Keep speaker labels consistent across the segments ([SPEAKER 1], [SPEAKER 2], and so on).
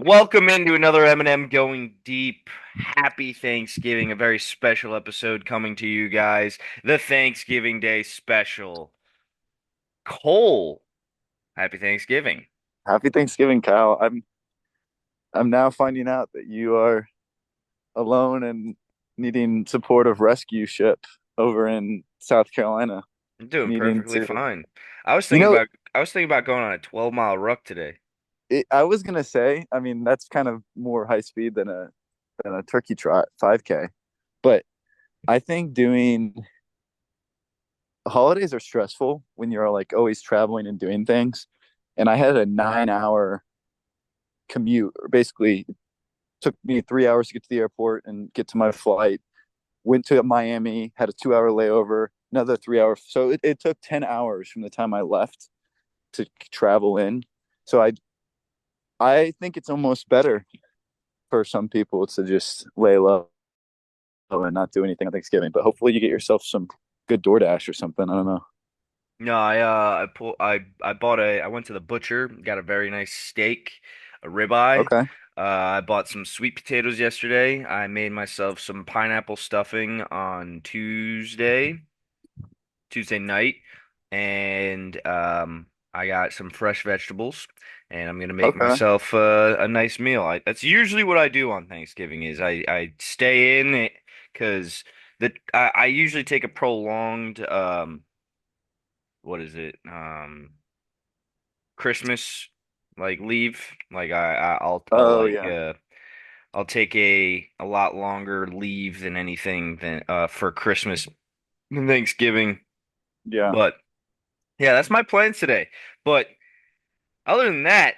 [SPEAKER 1] Welcome into another MnM Going Deep. Happy Thanksgiving, a very special episode coming to you guys. The Thanksgiving Day special. Cole, happy Thanksgiving.
[SPEAKER 2] Happy Thanksgiving, Kyle. I'm now finding out that you are alone and needing support of rescue ship over in South Carolina.
[SPEAKER 1] I'm doing
[SPEAKER 2] Needing
[SPEAKER 1] perfectly
[SPEAKER 2] to,
[SPEAKER 1] fine. I was
[SPEAKER 2] you
[SPEAKER 1] thinking
[SPEAKER 2] know,
[SPEAKER 1] about I was thinking about going on a 12-mile ruck today.
[SPEAKER 2] I was gonna say, I mean, that's kind of more high speed than a turkey trot 5K, but I think doing holidays are stressful when you're like always traveling and doing things. And I had a 9 hour commute, or basically took me 3 hours to get to the airport and get to my flight. Went to Miami, had a 2 hour layover, another 3 hour. So it took 10 hours from the time I left to travel in. So I think it's almost better for some people to just lay low and not do anything on Thanksgiving. But hopefully you get yourself some good DoorDash or something. I don't know.
[SPEAKER 1] No, I bought I went to the butcher, got a very nice steak, a ribeye.
[SPEAKER 2] Okay.
[SPEAKER 1] I bought some sweet potatoes yesterday. I made myself some pineapple stuffing on Tuesday night, and I got some fresh vegetables, and I'm gonna make
[SPEAKER 2] Okay.
[SPEAKER 1] myself a nice meal. That's usually what I do on Thanksgiving is I stay in it because I usually take a prolonged what is it Christmas like leave. Like I'll
[SPEAKER 2] Oh
[SPEAKER 1] like
[SPEAKER 2] yeah.
[SPEAKER 1] I'll take a lot longer leave than anything than for Christmas and Thanksgiving.
[SPEAKER 2] Yeah.
[SPEAKER 1] But yeah, that's my plans today. But other than that,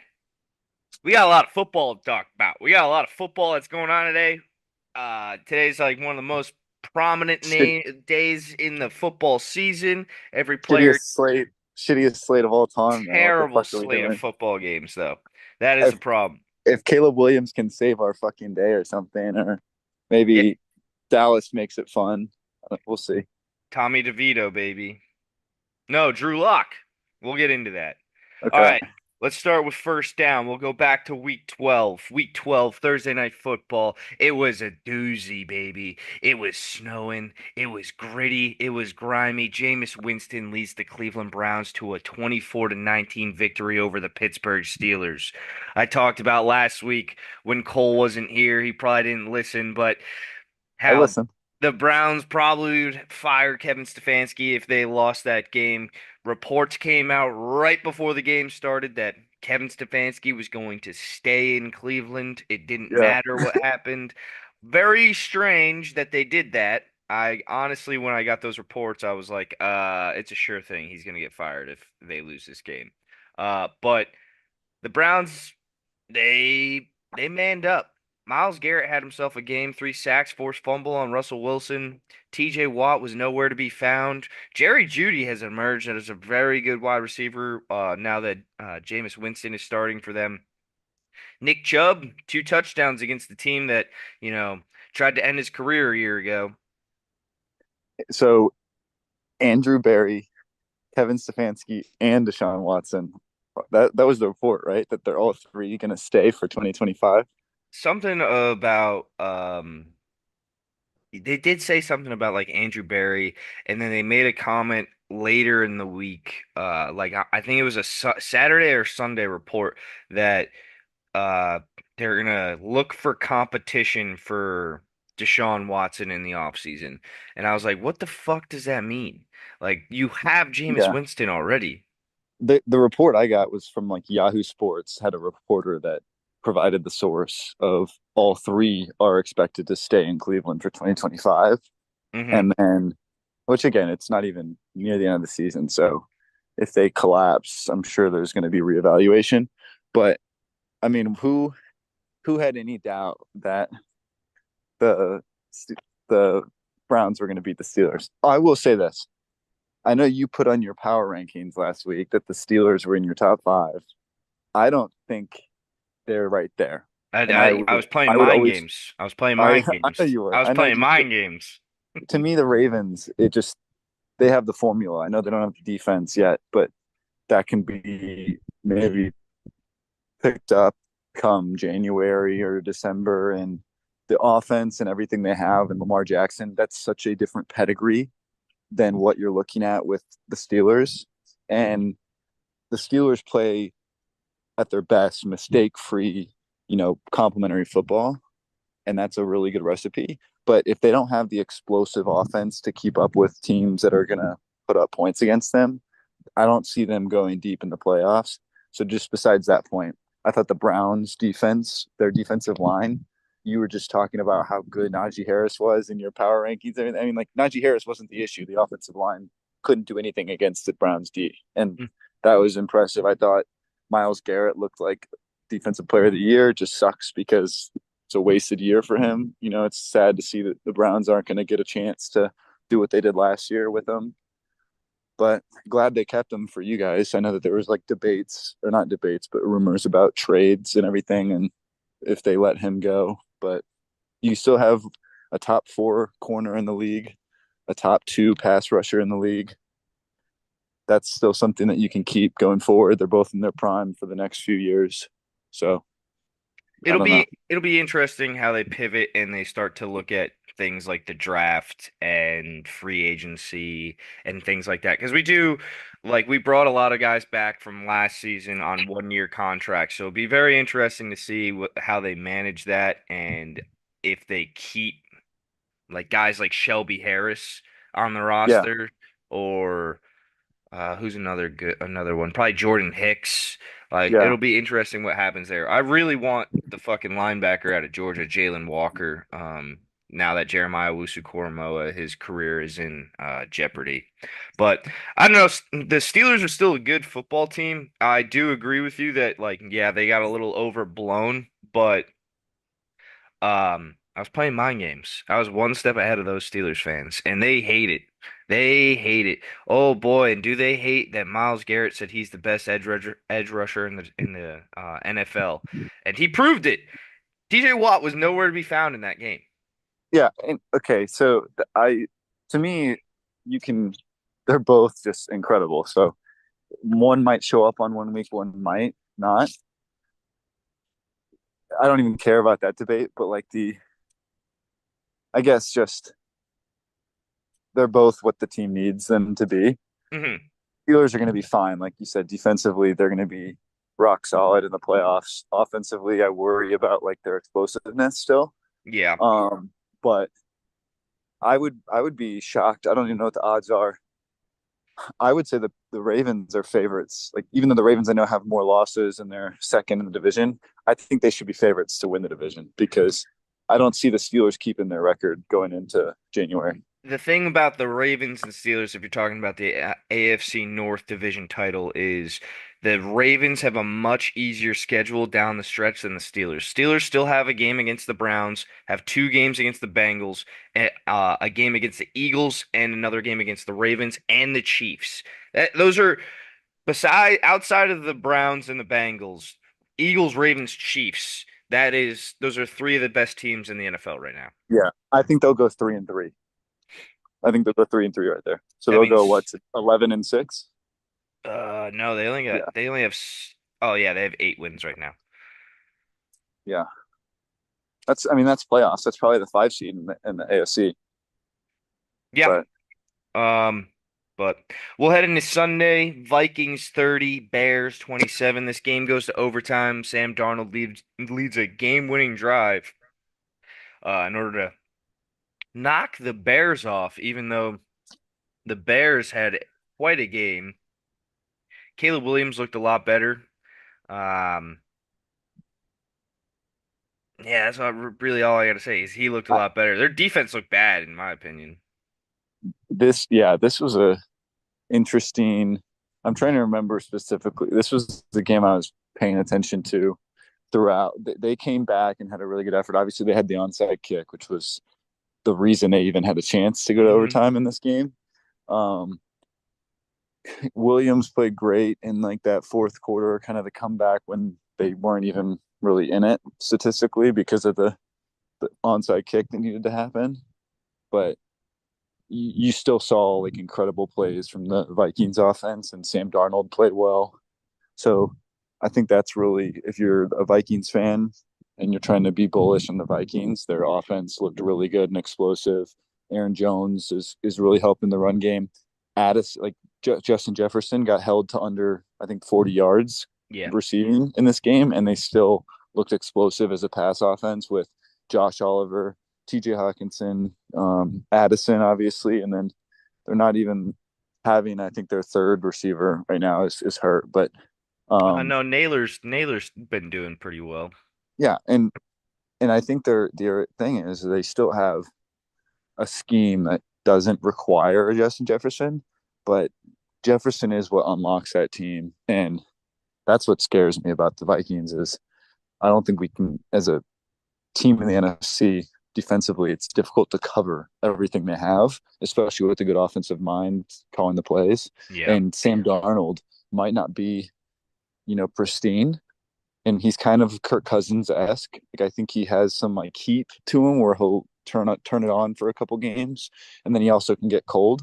[SPEAKER 1] we got a lot of football to talk about. We got a lot of football that's going on today. Today's like one of the most prominent
[SPEAKER 2] Shit,
[SPEAKER 1] days in the football season. Every player,
[SPEAKER 2] shittiest slate of all time, man. What the
[SPEAKER 1] terrible
[SPEAKER 2] fuck are we
[SPEAKER 1] slate of
[SPEAKER 2] doing?
[SPEAKER 1] football games, though. That is
[SPEAKER 2] If
[SPEAKER 1] a problem.
[SPEAKER 2] if Caleb Williams can save our fucking day or something, or
[SPEAKER 1] Yeah,
[SPEAKER 2] maybe Dallas makes it fun. We'll see.
[SPEAKER 1] Tommy DeVito, baby. No, Drew Lock. We'll get into that. All
[SPEAKER 2] Okay.
[SPEAKER 1] right, let's start with first down. We'll go back to week 12. Week 12, Thursday night football. It was a doozy, baby. It was snowing. It was gritty. It was grimy. Jameis Winston leads the Cleveland Browns to a 24-19 victory over the Pittsburgh Steelers. I talked about last week when Cole wasn't here. He probably didn't listen, but
[SPEAKER 2] I
[SPEAKER 1] how
[SPEAKER 2] listen.
[SPEAKER 1] the Browns probably would fire Kevin Stefanski if they lost that game. Reports came out right before the game started that Kevin Stefanski was going to stay in Cleveland. It didn't
[SPEAKER 2] Yeah.
[SPEAKER 1] matter what happened. Very strange that they did that. I honestly, when I got those reports, I was like, it's a sure thing. He's going to get fired if they lose this game. But the Browns, they manned up. Miles Garrett had himself a game, 3 sacks, forced fumble on Russell Wilson. TJ Watt was nowhere to be found. Jerry Jeudy has emerged as a very good wide receiver now that Jameis Winston is starting for them. Nick Chubb, 2 touchdowns against the team that, you know, tried to end his career a year ago.
[SPEAKER 2] So Andrew Berry, Kevin Stefanski, and Deshaun Watson. That was the report, right? That they're all three going to stay for 2025.
[SPEAKER 1] Something about they did say something about like Andrew Barry, and then they made a comment later in the week, like I think it was a Saturday or Sunday report that uh they're gonna look for competition for Deshaun Watson in the offseason. And I was like, what the fuck does that mean? Like you have Jameis
[SPEAKER 2] Yeah.
[SPEAKER 1] Winston already.
[SPEAKER 2] The report I got was from like Yahoo Sports had a reporter that provided the source of all three are expected to stay in Cleveland for 2025.
[SPEAKER 1] Hmm.
[SPEAKER 2] And then, which again, it's not even near the end of the season. So if they collapse, I'm sure there's going to be reevaluation. But I mean, who had any doubt that the the Browns were going to beat the Steelers? I will say this. I know you put on your power rankings last week that the Steelers were in your top five. I don't think they're right there. And
[SPEAKER 1] I was playing
[SPEAKER 2] I would
[SPEAKER 1] mind
[SPEAKER 2] always
[SPEAKER 1] games. I was playing
[SPEAKER 2] I
[SPEAKER 1] mind
[SPEAKER 2] I know
[SPEAKER 1] games.
[SPEAKER 2] you
[SPEAKER 1] I
[SPEAKER 2] were.
[SPEAKER 1] was
[SPEAKER 2] I know
[SPEAKER 1] playing
[SPEAKER 2] you
[SPEAKER 1] mind games.
[SPEAKER 2] to me the Ravens, it just they have the formula. I know they don't have the defense yet, but that can be maybe picked up come January or December, and the offense and everything they have and Lamar Jackson, that's such a different pedigree than what you're looking at with the Steelers. And the Steelers play at their best, mistake free, complimentary football. And that's a really good recipe. But if they don't have the explosive offense to keep up with teams that are going to put up points against them, I don't see them going deep in the playoffs. So just besides that point, I thought the Browns defense, their defensive line, you were just talking about how good Najee Harris was in your power rankings. I mean, like Najee Harris wasn't the issue. The offensive line couldn't do anything against the Browns D. And that was impressive. I thought Myles Garrett looked like defensive player of the year. It just sucks because it's a wasted year for him. It's sad to see that the Browns aren't going to get a chance to do what they did last year with him, but glad they kept him for you guys. I know that there was like debates, or not debates, but rumors about trades and everything, and if they let him go. But you still have a top four corner in the league, a top two pass rusher in the league. That's still something that you can keep going forward. They're both in their prime for the next few years. So I don't know.
[SPEAKER 1] It'll be interesting how they pivot and they start to look at things like the draft and free agency and things like that. Because we brought a lot of guys back from last season on 1 year contracts. So it'll be very interesting to see how they manage that and if they keep like guys like Shelby Harris on the
[SPEAKER 2] Yeah,
[SPEAKER 1] roster or who's another one? Probably Jordan Hicks. Like
[SPEAKER 2] yeah,
[SPEAKER 1] it'll be interesting what happens there. I really want the fucking linebacker out of Georgia, Jalen Walker. Now that Jeremiah Owusu-Koramoah, his career is in jeopardy. But I don't know. The Steelers are still a good football team. I do agree with you that like yeah, they got a little overblown, but I was playing mind games. I was one step ahead of those Steelers fans, and they hate it. They hate it. Oh boy, and do they hate that Myles Garrett said he's the best edge rusher in the NFL, and he proved it. TJ Watt was nowhere to be found in that game.
[SPEAKER 2] yeah. And okay, so to me, you can. They're both just incredible. So one might show up on one week, one might not. I don't even care about that debate, but like I guess just they're both what the team needs them to be.
[SPEAKER 1] Hmm.
[SPEAKER 2] Steelers are going to be fine, like you said. Defensively, they're going to be rock solid in the playoffs. Offensively, I worry about like their explosiveness still.
[SPEAKER 1] Yeah.
[SPEAKER 2] But I would be shocked. I don't even know what the odds are. I would say the Ravens are favorites. Like even though the Ravens I know have more losses and they're second in the division, I think they should be favorites to win the division because I don't see the Steelers keeping their record going into January.
[SPEAKER 1] The thing about the Ravens and Steelers, if you're talking about the AFC North division title, is the Ravens have a much easier schedule down the stretch than the Steelers. Steelers still have a game against the Browns, have 2 games against the Bengals, a game against the Eagles, and another game against the Ravens and the Chiefs. Those are outside of the Browns and the Bengals, Eagles, Ravens, Chiefs. Those are three of the best teams in the NFL right now.
[SPEAKER 2] Yeah, I think they'll go 3-3. I think they'll go 3-3 right there. So
[SPEAKER 1] That
[SPEAKER 2] they'll go
[SPEAKER 1] means.
[SPEAKER 2] what, 11-6?
[SPEAKER 1] No,
[SPEAKER 2] Yeah,
[SPEAKER 1] they only have oh yeah, they have 8 wins right now.
[SPEAKER 2] yeah. I mean that's playoffs. That's probably the 5 seed in the AFC.
[SPEAKER 1] Yeah.
[SPEAKER 2] But
[SPEAKER 1] Um, but we'll head into Sunday. Vikings 30, Bears 27. This game goes to overtime. Sam Darnold leads a game-winning drive in order to knock the Bears off, even though the Bears had quite a game. Caleb Williams looked a lot better. Um, yeah, that's really all I got to say is he looked a
[SPEAKER 2] I,
[SPEAKER 1] lot better. Their defense looked bad, in my opinion.
[SPEAKER 2] this was a interesting. I'm trying to remember specifically. This was the game I was paying attention to throughout. They came back and had a really good effort. Obviously, they had the onside kick, which was the reason they even had a chance to go to
[SPEAKER 1] Hmm.
[SPEAKER 2] overtime in this game. Um, Williams played great in like that fourth quarter, kind of the comeback when they weren't even really in it statistically because of the onside kick that needed to happen. But you still saw like incredible plays from the Vikings offense, and Sam Darnold played well. So I think that's really, if you're a Vikings fan and you're trying to be bullish on the Vikings, their offense looked really good and explosive. Aaron Jones is really helping the run game. Addis, like Justin Jefferson, got held to under I think 40 yards
[SPEAKER 1] Yeah.
[SPEAKER 2] receiving in this game, and they still looked explosive as a pass offense with Josh Oliver, T.J. Hawkinson, Addison, obviously, and then they're not even having. I think their third receiver right now is hurt, but
[SPEAKER 1] No, Naylor's been doing pretty well.
[SPEAKER 2] yeah, and I think their thing is they still have a scheme that doesn't require a Justin Jefferson, but Jefferson is what unlocks that team, and that's what scares me about the Vikings is I don't think we can as a team in the NFC defensively. It's difficult to cover everything they have, especially with a good offensive mind calling the plays.
[SPEAKER 1] Yeah.
[SPEAKER 2] And Sam Darnold might not be, pristine, and he's kind of Kirk Cousins esque. Like I think he has some like heat to him where he'll turn it on for a couple games, and then he also can get cold.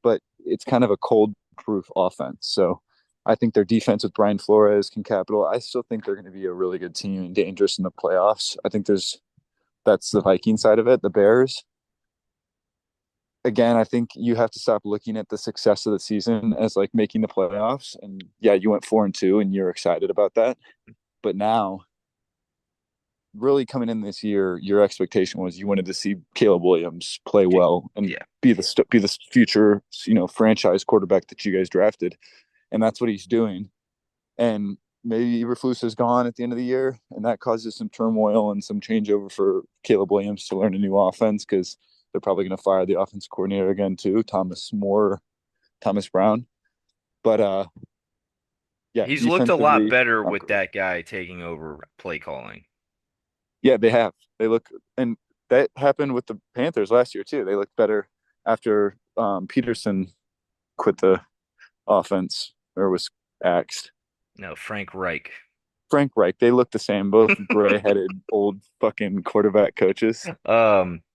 [SPEAKER 2] But it's kind of a cold proof offense. So I think their defense with Brian Flores can capital. I still think they're going to be a really good team and dangerous in the playoffs. I think that's the Viking side of it. The Bears, again, I think you have to stop looking at the success of the season as like making the playoffs. And yeah, you went 4-2 and you're excited about that. But now really coming in this year, your expectation was you wanted to see Caleb Williams play well and
[SPEAKER 1] Yeah.
[SPEAKER 2] be the future, franchise quarterback that you guys drafted, and that's what he's doing. And maybe Eberflus is gone at the end of the year, and that causes some turmoil and some changeover for Caleb Williams to learn a new offense because they're probably going to fire the offense coordinator again too, Thomas Brown. But yeah,
[SPEAKER 1] He's looked a lot
[SPEAKER 2] defensively,
[SPEAKER 1] better
[SPEAKER 2] I'm
[SPEAKER 1] with
[SPEAKER 2] great.
[SPEAKER 1] that guy taking over play calling.
[SPEAKER 2] Yeah, they have. They look, and that happened with the Panthers last year too. They looked better after Peterson quit the offense or was axed.
[SPEAKER 1] No, Frank Reich.
[SPEAKER 2] Frank Reich, they look the same, both gray-headed old fucking quarterback coaches.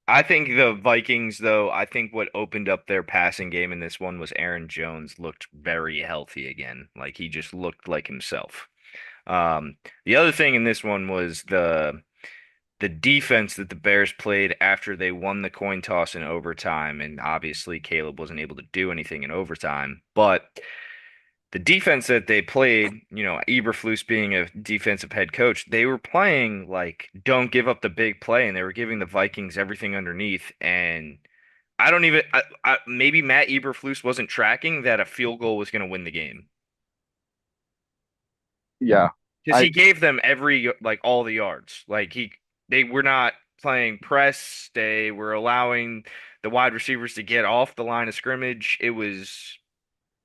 [SPEAKER 1] I think the Vikings, though, I think what opened up their passing game in this one was Aaron Jones looked very healthy again. Like he just looked like himself. The other thing in this one was the defense that the Bears played after they won the coin toss in overtime, and obviously Caleb wasn't able to do anything in overtime, but the defense that they played, Eberflus being a defensive head coach, they were playing like don't give up the big play, and they were giving the Vikings everything underneath. And maybe Matt Eberflus wasn't tracking that a field goal was going to win the game
[SPEAKER 2] Yeah,
[SPEAKER 1] because he
[SPEAKER 2] I
[SPEAKER 1] gave them like all the yards. They were not playing press. They were allowing the wide receivers to get off the line of scrimmage. It was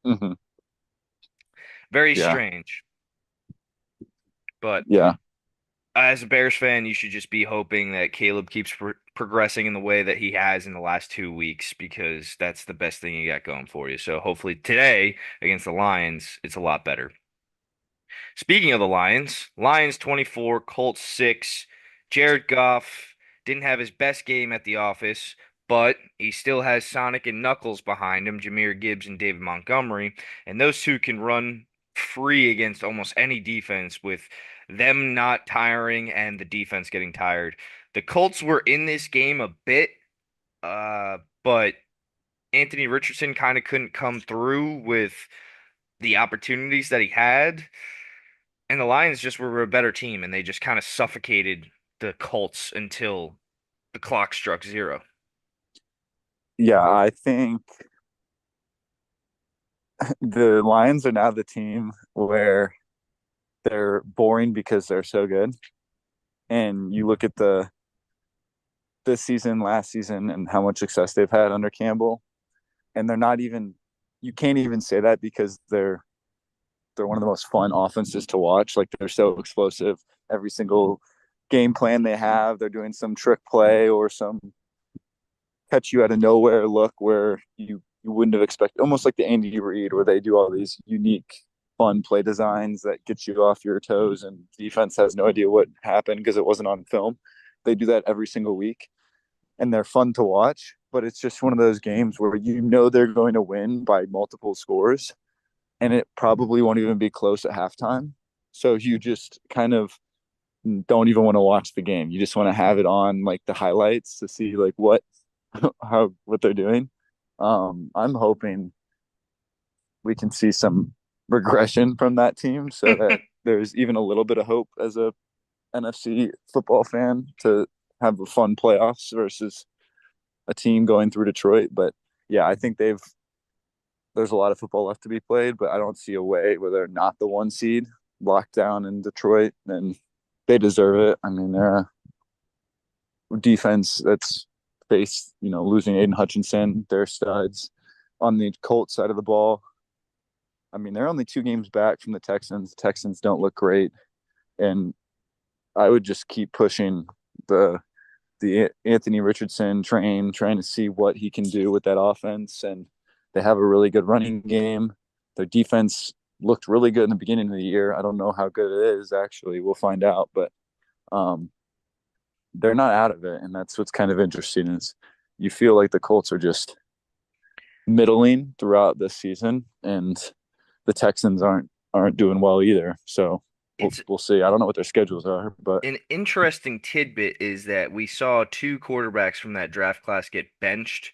[SPEAKER 2] mhm,
[SPEAKER 1] very
[SPEAKER 2] yeah,
[SPEAKER 1] strange, but.
[SPEAKER 2] yeah,
[SPEAKER 1] As a Bears fan, you should just be hoping that Caleb keeps progressing in the way that he has in the last 2 weeks because that's the best thing you got going for you. So hopefully today against the Lions, it's a lot better. Speaking of the Lions, Lions 24, Colts 6. Jared Goff didn't have his best game at the office, but he still has Sonic and Knuckles behind him, Jahmyr Gibbs and David Montgomery, and those two can run free against almost any defense with them not tiring and the defense getting tired. The Colts were in this game a bit, but Anthony Richardson kind of couldn't come through with the opportunities that he had. And the Lions just were a better team, and they just kind of suffocated the Colts until the clock struck zero.
[SPEAKER 2] yeah. I think the Lions are now the team where they're boring because they're so good. And you look at the this season, last season, and how much success they've had under Campbell, and they're not even. You can't even say that because they're one of the most fun offenses to watch. Like they're so explosive. Every single game plan they have, they're doing some trick play or some catch you out of nowhere look where you wouldn't have expected. Almost like the Andy Reid, where they do all these unique, fun play designs that get you off your toes, and defense has no idea what happened because it wasn't on film. They do that every single week, and they're fun to watch. But it's just one of those games where they're going to win by multiple scores, and it probably won't even be close at halftime. So you just kind of don't even want to watch the game. You just want to have it on like the highlights to see like what how what they're doing. I'm hoping we can see some regression from that team so that there's even a little bit of hope as a NFC football fan to have a fun playoffs versus a team going through Detroit. But yeah, I think there's a lot of football left to be played, but I don't see a way where they're not the one seed locked down in Detroit, and they deserve it. I mean, they're a defense that's faced, losing Aiden Hutchinson, their studs. On the Colts side of the ball, I mean, they're only 2 games back from the Texans. The Texans don't look great, and I would just keep pushing the Anthony Richardson train, trying to see what he can do with that offense. And they have a really good running game. Their defense looked really good in the beginning of the year. I don't know how good it is actually. We'll find out, but um, they're not out of it, and that's what's kind of interesting is you feel like the Colts are just middling throughout this season, and the Texans aren't doing well either. So we'll
[SPEAKER 1] It's
[SPEAKER 2] we'll see. I don't know what their schedules are, but
[SPEAKER 1] an interesting tidbit is that we saw two quarterbacks from that draft class get benched,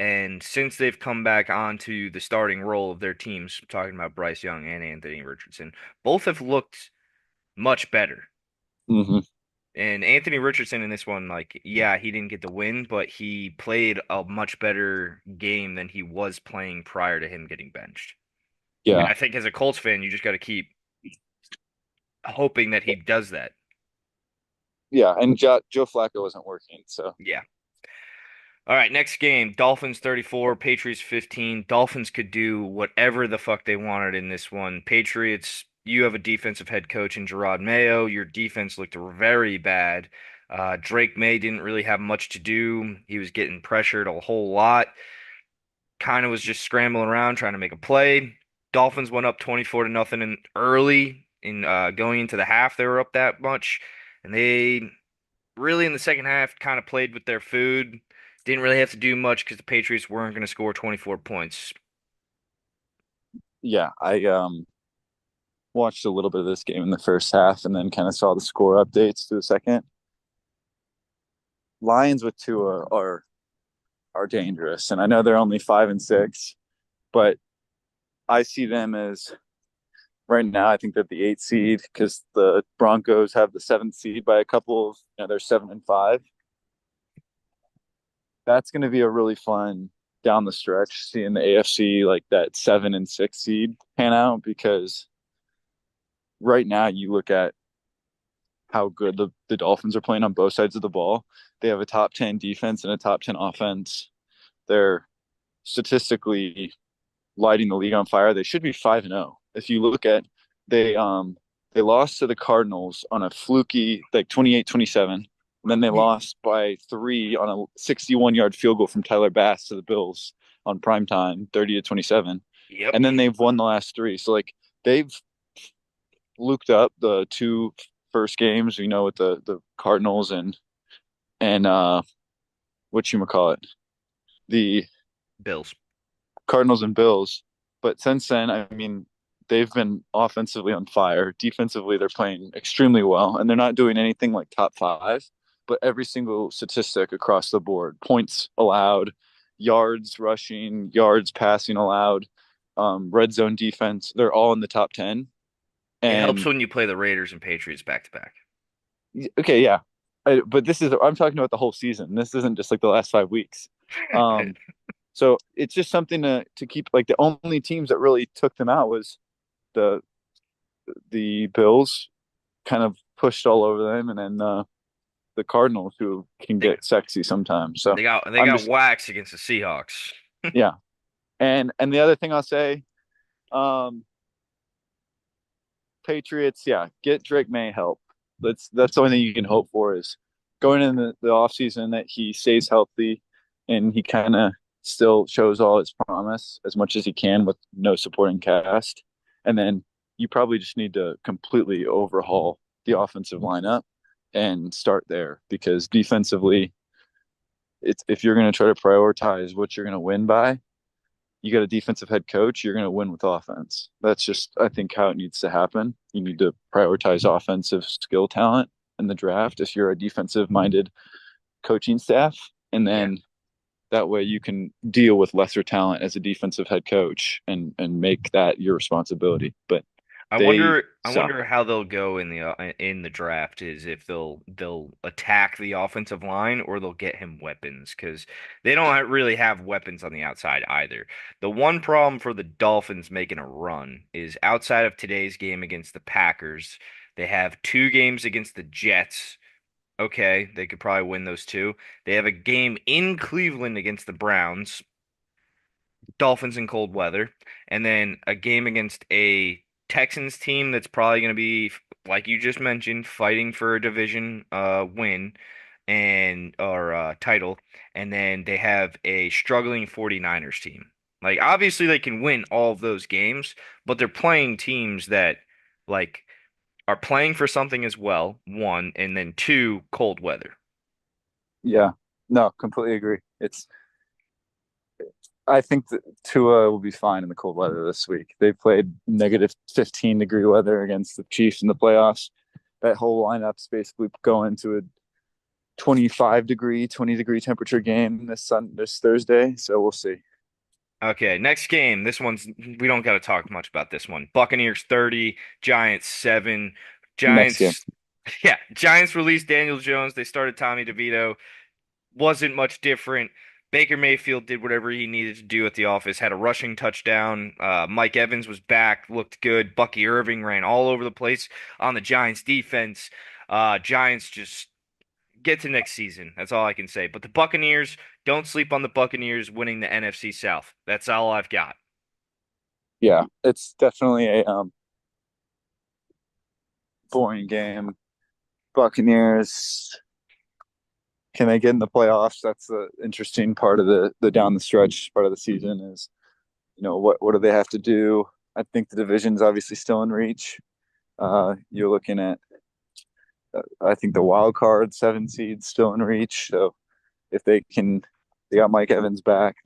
[SPEAKER 1] and since they've come back onto the starting role of their teams, talking about Bryce Young and Anthony Richardson, both have looked much better.
[SPEAKER 2] mm-hmm.
[SPEAKER 1] And Anthony Richardson in this one, like, yeah, he didn't get the win, but he played a much better game than he was playing prior to him getting benched. And
[SPEAKER 2] Yeah,
[SPEAKER 1] I think as a Colts fan, you just got to keep hoping that he does that.
[SPEAKER 2] yeah, and Joe Flacco wasn't working, so
[SPEAKER 1] Yeah. All right, next game. Dolphins 34, Patriots 15. Dolphins could do whatever the fuck they wanted in this one. Patriots, you have a defensive head coach in Gerard Mayo. Your defense looked very bad. Drake May didn't really have much to do. He was getting pressured a whole lot. Kind of was just scrambling around trying to make a play. Dolphins went up 24 to nothing in early in going into the half. They were up that much, and they really in the second half kind of played with their food. Didn't really have to do much because the Patriots weren't going to score 24 points.
[SPEAKER 2] yeah, I watched a little bit of this game in the first half and then kind of saw the score updates to the second. Lions with Tua are dangerous, and I know they're only 5-6, but I see them as right now. I think they're the 8 seed because the Broncos have the 7th seed by a couple of they're 7-5. That's going to be a really fun down the stretch seeing the AFC like that 7 and 6 seed pan out because right now you look at how good the Dolphins are playing on both sides of the ball. They have a top 10 defense and a top 10 offense. They're statistically lighting the league on fire. They should be 5-0. If you look at they lost to the Cardinals on a fluky like 28-27. And then they lost by 3 on a 61-yard field goal from Tyler Bass to the Bills on prime time, 30-27.
[SPEAKER 1] Yep.
[SPEAKER 2] And then they've won the last 3. So like they've looked up the 2 first games, with the Cardinals and what you call it, the
[SPEAKER 1] Bills.
[SPEAKER 2] Cardinals and Bills. But since then, I mean, they've been offensively on fire. Defensively, they're playing extremely well, and they're not doing anything like top 5. But every single statistic across the board, points allowed, yards rushing, yards passing allowed, red zone defense, they're all in the top 10.
[SPEAKER 1] It helps
[SPEAKER 2] And
[SPEAKER 1] when you play the Raiders and Patriots back to back.
[SPEAKER 2] okay, yeah. But I'm talking about the whole season. This isn't just like the last 5 weeks. Um, so it's just something to keep. Like the only teams that really took them out was the the Bills, kind of pushed all over them, and then the Cardinals, who can
[SPEAKER 1] They
[SPEAKER 2] get sexy sometimes. So
[SPEAKER 1] they
[SPEAKER 2] I'm
[SPEAKER 1] got
[SPEAKER 2] just
[SPEAKER 1] waxed against the Seahawks.
[SPEAKER 2] yeah. And the other thing I'll say, um, Patriots, yeah, get Drake May help. That's the only thing you can hope for is going in the off season that he stays healthy and he kind of still shows all his promise as much as he can with no supporting cast. And then you probably just need to completely overhaul the offensive lineup and start there because defensively, it's if you're going to try to prioritize what you're going to win by, you got a defensive head coach, you're going to win with offense. That's just, I think, how it needs to happen. You need to prioritize offensive skill talent in the draft if you're a defensive minded coaching staff. And
[SPEAKER 1] Yeah.
[SPEAKER 2] then that way you can deal with lesser talent as a defensive head coach and make that your responsibility. But
[SPEAKER 1] I
[SPEAKER 2] they
[SPEAKER 1] wonder I
[SPEAKER 2] suck.
[SPEAKER 1] wonder how they'll go in the draft is if they'll attack the offensive line or they'll get him weapons because they don't really have weapons on the outside either. The one problem for the Dolphins making a run is outside of today's game against the Packers, they have two games against the Jets. Okay, they could probably win those two. They have a game in Cleveland against the Browns. Dolphins in cold weather, and then a game against a Texans team that's probably going to be, like you just mentioned, fighting for a division win and or title, and then they have a struggling 49ers team. Like obviously they can win all of those games, but they're playing teams that like are playing for something as well, one, and then two, cold weather.
[SPEAKER 2] Yeah, no, completely agree. I think that Tua will be fine in the cold weather this week. They played negative 15-degree weather against the Chiefs in the playoffs. That whole lineup's basically going to a 25-degree, 20-degree temperature game this Thursday. So we'll see.
[SPEAKER 1] Okay, next game. This one's we don't got to talk much about this one. Buccaneers 30, Giants 7.
[SPEAKER 2] Next game.
[SPEAKER 1] Giants yeah, Giants released Daniel Jones. They started Tommy DeVito. Wasn't much different. Baker Mayfield did whatever he needed to do at the office, had a rushing touchdown. Mike Evans was back, looked good. Bucky Irving ran all over the place on the Giants defense. Giants just get to next season. That's all I can say. But the Buccaneers, don't sleep on the Buccaneers winning the NFC South. That's all I've got.
[SPEAKER 2] Yeah, it's definitely a boring game. Buccaneers, can they get in the playoffs? That's the interesting part of the down the stretch part of the season is, what do they have to do? I think the division's obviously still in reach. You're looking at, I think the wild card 7 seeds still in reach. So if they got Mike Evans back.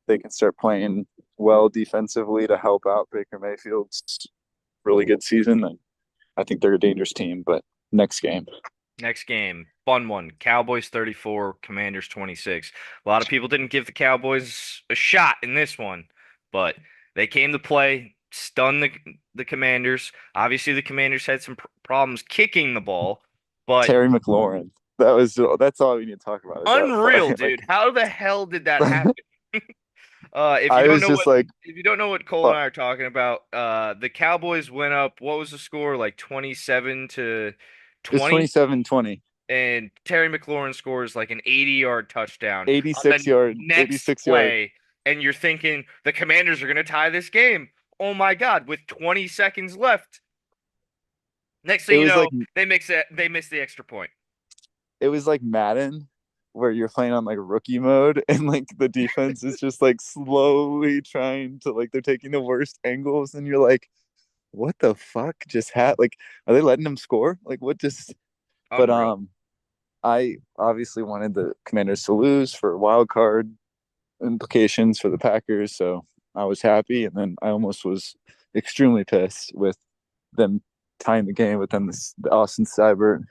[SPEAKER 2] They can start playing well defensively to help out Baker Mayfield's really good season. And I think they're a dangerous team. But next game,
[SPEAKER 1] Next game, fun one. Cowboys 34, Commanders 26. A lot of people didn't give the Cowboys a shot in this one, but they came to play, stunned the Commanders. Obviously, the Commanders had some problems kicking the ball, but
[SPEAKER 2] Terry McLaurin. That's all we need to talk about is that
[SPEAKER 1] unreal,
[SPEAKER 2] play.
[SPEAKER 1] dude. How the hell did that happen? If you
[SPEAKER 2] I
[SPEAKER 1] don't
[SPEAKER 2] was
[SPEAKER 1] know
[SPEAKER 2] just
[SPEAKER 1] what
[SPEAKER 2] like,
[SPEAKER 1] if you don't know what Cole
[SPEAKER 2] uh,
[SPEAKER 1] and I are talking about, the Cowboys went up. What was the score? Like 27 to
[SPEAKER 2] it's
[SPEAKER 1] 20,
[SPEAKER 2] 27-20,
[SPEAKER 1] and Terry McLaurin scores like an 80-yard touchdown on the
[SPEAKER 2] 86
[SPEAKER 1] next
[SPEAKER 2] yard.
[SPEAKER 1] play, and you're thinking the Commanders are going to tie this game. Oh my God, with 20 seconds left. Next
[SPEAKER 2] It
[SPEAKER 1] thing you
[SPEAKER 2] was like
[SPEAKER 1] know, they miss the extra point.
[SPEAKER 2] it was like Madden where you're playing on like rookie mode and like the defense is just like slowly trying to like they're taking the worst angles and you're like, what the fuck just had like are they letting them score? Like what just but
[SPEAKER 1] Unreal.
[SPEAKER 2] I obviously wanted the Commanders to lose for wild card implications for the Packers, so I was happy and then I almost was extremely pissed with them tying the game, but then the Austin Seibert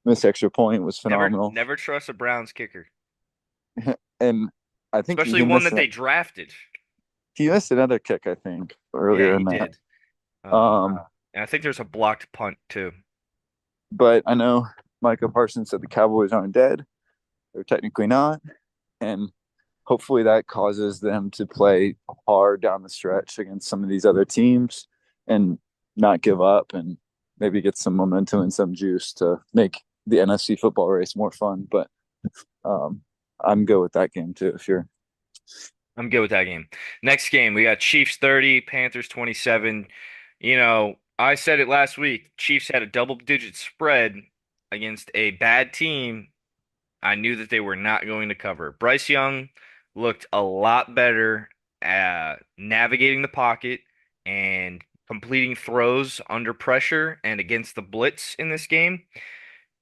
[SPEAKER 2] missed extra point was
[SPEAKER 1] Never,
[SPEAKER 2] phenomenal.
[SPEAKER 1] never trust a Browns kicker,
[SPEAKER 2] And I think
[SPEAKER 1] especially
[SPEAKER 2] he
[SPEAKER 1] one
[SPEAKER 2] missed
[SPEAKER 1] that they drafted.
[SPEAKER 2] another kick, I think,
[SPEAKER 1] Yeah,
[SPEAKER 2] earlier
[SPEAKER 1] he
[SPEAKER 2] in that.
[SPEAKER 1] did.
[SPEAKER 2] Um,
[SPEAKER 1] And I think there's a blocked punt too.
[SPEAKER 2] but I know Micah Parsons said the Cowboys aren't dead. They're technically not. And hopefully that causes them to play hard down the stretch against some of these other teams and not give up and maybe get some momentum and some juice to make the NFC football race more fun. But um, I'm good with that game too, if you're
[SPEAKER 1] I'm good with that game. Next game, we got Chiefs 30, Panthers 27. I said it last week. Chiefs had a double-digit spread against a bad team. I knew that they were not going to cover. Bryce Young looked a lot better at navigating the pocket and completing throws under pressure and against the blitz in this game.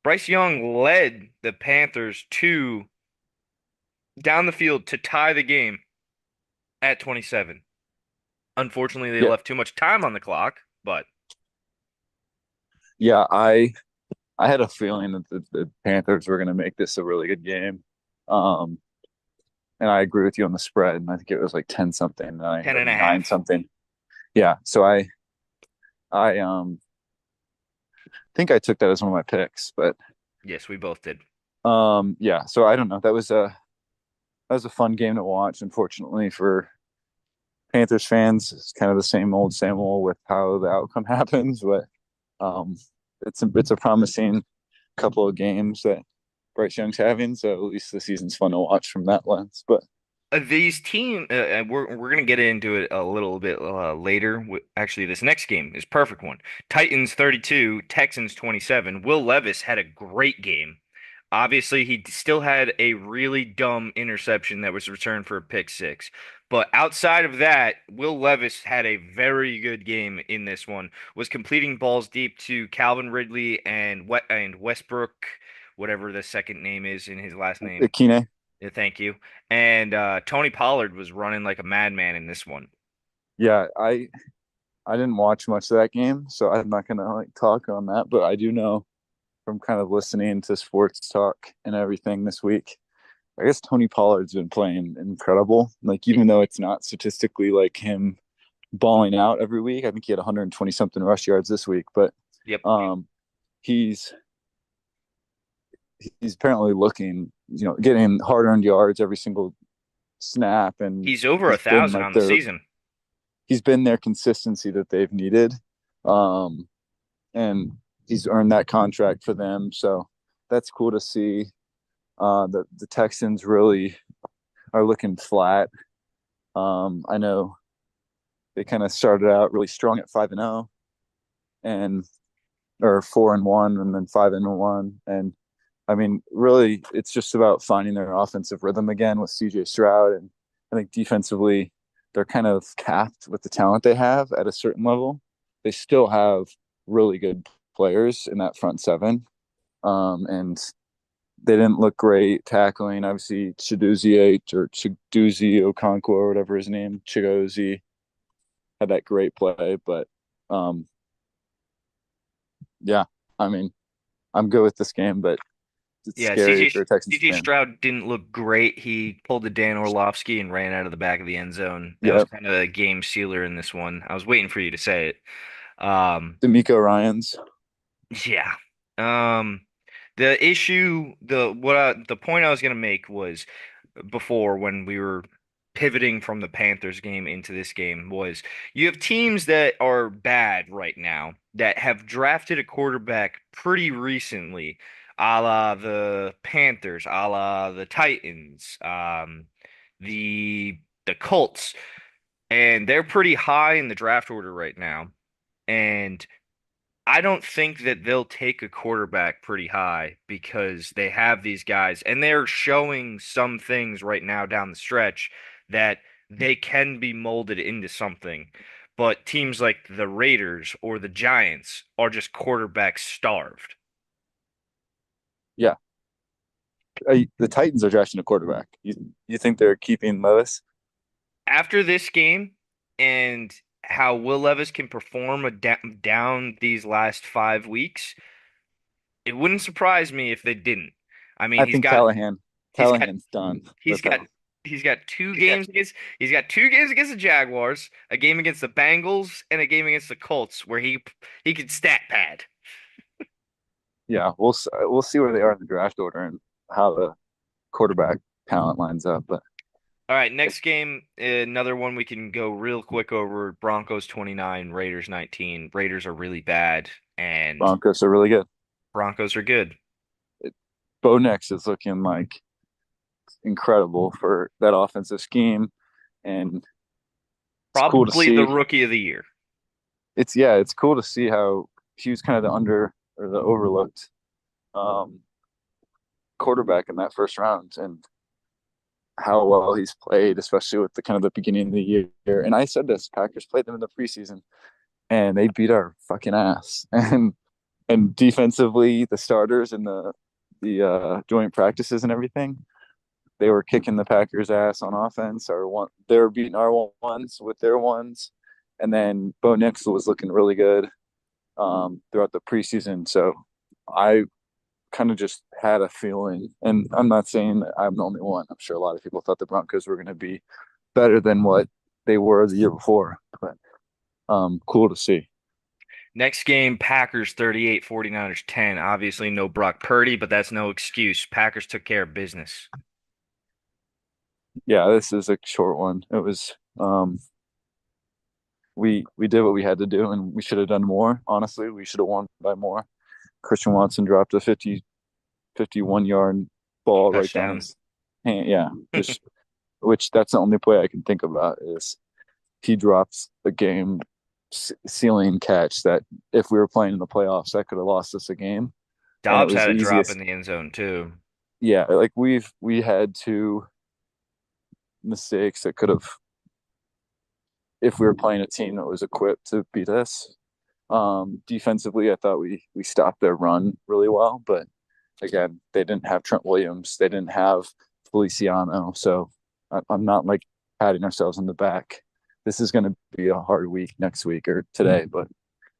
[SPEAKER 1] Bryce Young led the Panthers to down the field to tie the game at 27. Unfortunately, they
[SPEAKER 2] Yeah,
[SPEAKER 1] left too much time on the clock, but
[SPEAKER 2] yeah. I had a feeling that the Panthers were going to make this a really good game. Um, and I agree with you on the spread. And I think it was like 10 something, and I
[SPEAKER 1] 10
[SPEAKER 2] heard
[SPEAKER 1] and a
[SPEAKER 2] 9
[SPEAKER 1] half.
[SPEAKER 2] something. Yeah. So I think I took that as one of my picks, but
[SPEAKER 1] Yes, we both did.
[SPEAKER 2] yeah. So I don't know. That was a fun game to watch. Unfortunately for Panthers fans, it's kind of the same old with how the outcome happens. But um, it's a promising couple of games that Bryce Young's having. So at least the season's fun to watch from that lens. But
[SPEAKER 1] These team, we're gonna get into it a little bit later. Actually, this next game is a perfect one. Titans 32, Texans 27. Will Levis had a great game. Obviously, he still had a really dumb interception that was returned for a pick six. But outside of that, Will Levis had a very good game in this one. Was completing balls deep to Calvin Ridley and Westbrook, whatever the second name is in his last name.
[SPEAKER 2] Akine,
[SPEAKER 1] Yeah, thank you. And Tony Pollard was running like a madman in this one.
[SPEAKER 2] yeah, I didn't watch much of that game, so I'm not gonna like talk on that. But I do know from kind of listening to sports talk and everything this week. I guess Tony Pollard's been playing incredible. Like
[SPEAKER 1] Y-
[SPEAKER 2] even though it's not statistically like him balling out every week, I think he had 120 something rush yards this week. But
[SPEAKER 1] Yep.
[SPEAKER 2] um, he's he's apparently looking, getting hard earned yards every single snap, and
[SPEAKER 1] He's over a
[SPEAKER 2] he's been
[SPEAKER 1] thousand
[SPEAKER 2] like
[SPEAKER 1] on the season.
[SPEAKER 2] their consistency that they've needed. Um, and he's earned that contract for them. So that's cool to see. The Texans really are looking flat. I know they kind of started out really strong at 5-0 and or 4-1 and then 5-1. And I mean, really, it's just about finding their offensive rhythm again with CJ Stroud. And I think defensively, they're kind of capped with the talent they have at a certain level. They still have really good players in that front seven. And they didn't look great tackling. Obviously, Chidozie Okonkwo or whatever his name, Chigozie, had that great play. But um, yeah, I mean, I'm good with this game, but it's
[SPEAKER 1] Yeah,
[SPEAKER 2] scary if you're a Texans
[SPEAKER 1] CJ
[SPEAKER 2] fan.
[SPEAKER 1] Stroud didn't look great. He pulled the Dan Orlovsky and ran out of the back of the end zone. That was
[SPEAKER 2] Yeah,
[SPEAKER 1] kind of a game sealer in this one. I was waiting for you to say it.
[SPEAKER 2] D'Amico Ryans.
[SPEAKER 1] Yeah. Um, the issue, the point I was gonna make was before when we were pivoting from the Panthers game into this game was you have teams that are bad right now that have drafted a quarterback pretty recently, a la the Panthers, a la the Titans, the Colts, and they're pretty high in the draft order right now. And I don't think that they'll take a quarterback pretty high because they have these guys and they're showing some things right now down the stretch that they can be molded into something. But teams like the Raiders or the Giants are just quarterback starved.
[SPEAKER 2] Yeah, the Titans are drafting a quarterback. You think they're keeping Levis?
[SPEAKER 1] After this game and how Will Levis can perform down these last 5 weeks, it wouldn't surprise me if they didn't. I mean,
[SPEAKER 2] I think
[SPEAKER 1] he's got
[SPEAKER 2] Callahan's done
[SPEAKER 1] He's
[SPEAKER 2] with
[SPEAKER 1] got
[SPEAKER 2] him.
[SPEAKER 1] he's got he's got 2 games against the Jaguars, a game against the Bengals, and a game against the Colts where he could stat pad.
[SPEAKER 2] Yeah, we'll see where they are in the draft order and how the quarterback talent lines up. But
[SPEAKER 1] All right, next game, another one we can go real quick over. Broncos 29, Raiders 19. Raiders are really bad, and
[SPEAKER 2] Broncos are really good.
[SPEAKER 1] Broncos are good.
[SPEAKER 2] Bo Nix is looking like incredible for that offensive scheme, and it's cool to
[SPEAKER 1] Probably the
[SPEAKER 2] see.
[SPEAKER 1] rookie of the year.
[SPEAKER 2] It's cool to see how he was kind of the under or the overlooked um, quarterback in that first round, and how well he's played, especially with the kind of the beginning of the year. And I said this: Packers played them in the preseason, and they beat our fucking ass. And defensively, the starters and the joint practices and everything, they were kicking the Packers' ass on offense. They were beating our ones with their ones, and then Bo Nix was looking really good throughout the preseason. So I kind of just had a feeling, and I'm not saying that I'm the only one. I'm sure a lot of people thought the Broncos were going to be better than what they were the year before, but cool to see.
[SPEAKER 1] Next game, Packers 38, 49ers 10. Obviously, no Brock Purdy, but that's no excuse. Packers took care of business.
[SPEAKER 2] Yeah, this is a short one. It was we did what we had to do, and we should have done more. Honestly, we should have won by more. Christian Watson dropped a 51-yard ball right down
[SPEAKER 1] Touchdown.
[SPEAKER 2] his hand. Yeah, just which that's the only play I can think about is he drops a game ceiling catch that if we were playing in the playoffs, that could have lost us a game. And it
[SPEAKER 1] Dobbs
[SPEAKER 2] was
[SPEAKER 1] had
[SPEAKER 2] the
[SPEAKER 1] a drop
[SPEAKER 2] easiest.
[SPEAKER 1] in the end zone, too.
[SPEAKER 2] Yeah, like we had two mistakes that could have if we were playing a team that was equipped to beat us. Defensively, I thought we stopped their run really well, but again, they didn't have Trent Williams, they didn't have Feliciano, so I'm not like patting ourselves in the back. This is going to be a hard week next week or today, but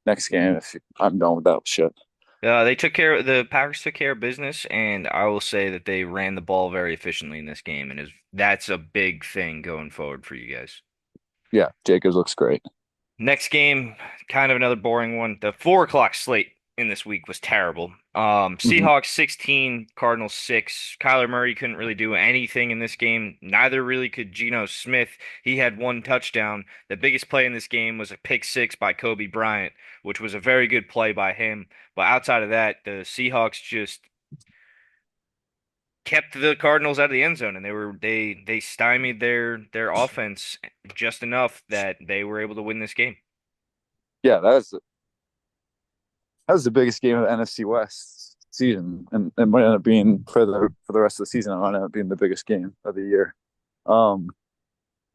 [SPEAKER 2] next game, if I'm done with that shit.
[SPEAKER 1] The Packers took care of business, and I will say that they ran the ball very efficiently in this game, and that's a big thing going forward for you guys.
[SPEAKER 2] Yeah, Jacobs looks great.
[SPEAKER 1] Next game, kind of another boring one. The 4 o'clock slate in this week was terrible.
[SPEAKER 2] Mm-hmm.
[SPEAKER 1] Seahawks 16, Cardinals 6. Kyler Murray couldn't really do anything in this game. Neither really could Geno Smith. He had one touchdown. The biggest play in this game was a pick six by Kobe Bryant, which was a very good play by him. But outside of that, the Seahawks just kept the Cardinals out of the end zone, and they stymied their offense just enough that they were able to win this game.
[SPEAKER 2] Yeah, that was the biggest game of the NFC West season, and it might end up being for the rest of the season. It might end up being the biggest game of the year. Um,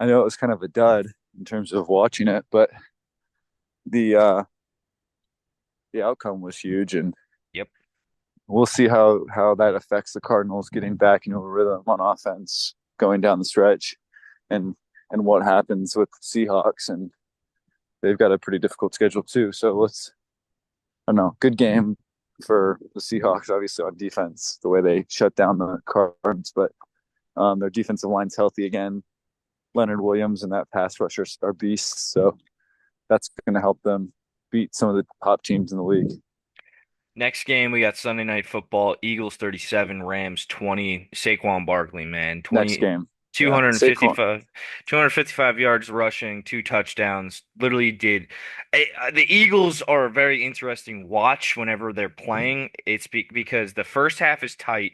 [SPEAKER 2] I know it was kind of a dud in terms of watching it, but the uh, the outcome was huge, and
[SPEAKER 1] Yep.
[SPEAKER 2] we'll see how that affects the Cardinals getting back into a rhythm on offense going down the stretch, and and what happens with the Seahawks, and they've got a pretty difficult schedule too. So let's I don't know, good game for the Seahawks, obviously on defense, the way they shut down the Cards, but their defensive line's healthy again. Leonard Williams and that pass rusher are beasts, so that's going to help them beat some of the top teams in the league.
[SPEAKER 1] Next game, we got Sunday Night Football, Eagles 37, Rams 20. Saquon Barkley, man,
[SPEAKER 2] Next
[SPEAKER 1] 20,
[SPEAKER 2] game, yeah, Saquon,
[SPEAKER 1] 255, 255 yards rushing, 2 touchdowns. Literally did. The Eagles are a very interesting watch whenever they're playing. Because the first half is tight.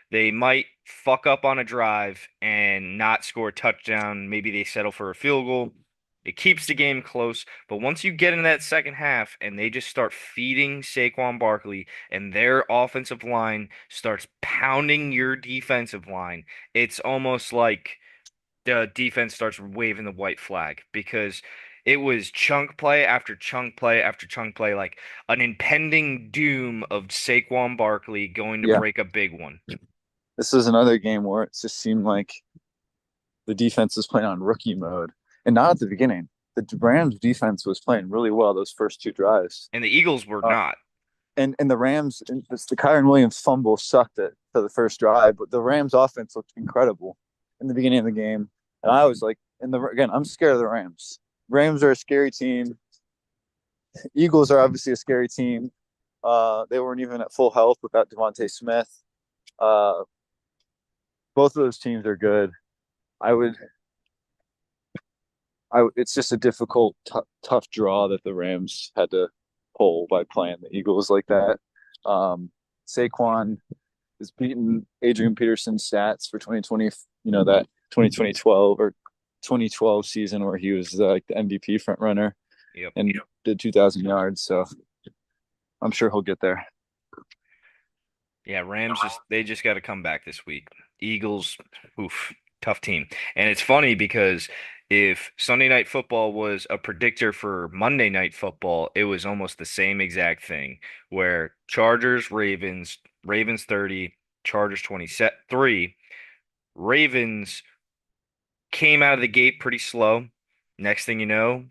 [SPEAKER 1] They might fuck up on a drive and not score a touchdown. Maybe they settle for a field goal. It keeps the game close, but once you get into that second half and they just start feeding Saquon Barkley and their offensive line starts pounding your defensive line, it's almost like the defense starts waving the white flag because it was chunk play after chunk play after chunk play, like an impending doom of Saquon Barkley going to
[SPEAKER 2] yeah.
[SPEAKER 1] break a big one.
[SPEAKER 2] This is another game where it just seemed like the defense was playing on rookie mode, and not at the beginning. The Rams defense was playing really well those first two drives.
[SPEAKER 1] And the Eagles were
[SPEAKER 2] Uh,
[SPEAKER 1] not.
[SPEAKER 2] and the Rams, the Kyron Williams fumble sucked it for the first drive, but the Rams offense looked incredible in the beginning of the game. And I was like, again, I'm scared of the Rams. Rams are a scary team. Eagles are obviously a scary team. They weren't even at full health without Devontae Smith. Uh, both of those teams are good. I would, it's just a difficult, tough draw that the Rams had to pull by playing the Eagles like that. Saquon is beating Adrian Peterson's stats for 2020, that 2012 or 2012 season where he was like the MVP front runner
[SPEAKER 1] Yep.
[SPEAKER 2] and did 2,000 yards. So I'm sure he'll get there.
[SPEAKER 1] Yeah, they just got to come back this week. Eagles, oof, tough team. And it's funny because if Sunday Night Football was a predictor for Monday Night Football, it was almost the same exact thing where Chargers, Ravens, Ravens 30, Chargers 23. Ravens came out of the gate pretty slow. Next thing you know,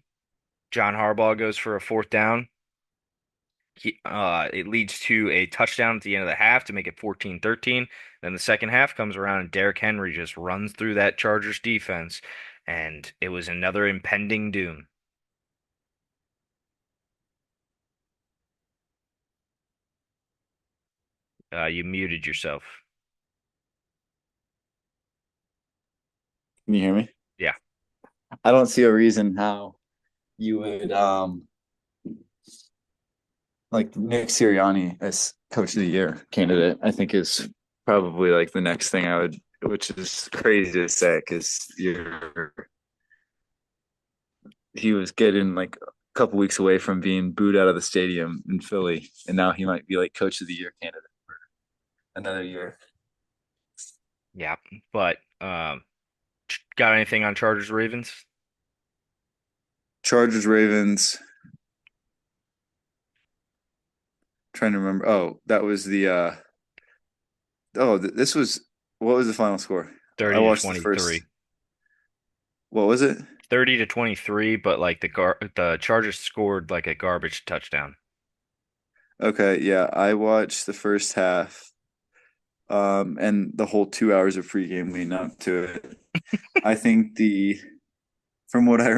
[SPEAKER 1] John Harbaugh goes for a fourth down. It leads to a touchdown at the end of the half to make it 14-13. Then the second half comes around and Derrick Henry just runs through that Chargers defense, and it was another impending doom. You muted yourself.
[SPEAKER 2] Can you hear me?
[SPEAKER 1] Yeah,
[SPEAKER 2] I don't see a reason how you would like Nick Sirianni as coach of the year candidate. I think is probably like the next thing I would, which is crazy to say because you're he was getting like a couple weeks away from being booed out of the stadium in Philly, and now he might be like coach of the year candidate another year.
[SPEAKER 1] yeah. But got anything on Chargers Ravens?
[SPEAKER 2] Chargers Ravens. Trying to remember. Oh, that was the. This was what was the final score? I
[SPEAKER 1] 30 to
[SPEAKER 2] watched the first.
[SPEAKER 1] 23.
[SPEAKER 2] What was it?
[SPEAKER 1] 30 to 23, but like the Chargers scored like a garbage touchdown.
[SPEAKER 2] Okay, yeah, I watched the first half, and the whole 2 hours of pregame leading up to it. I think the from what I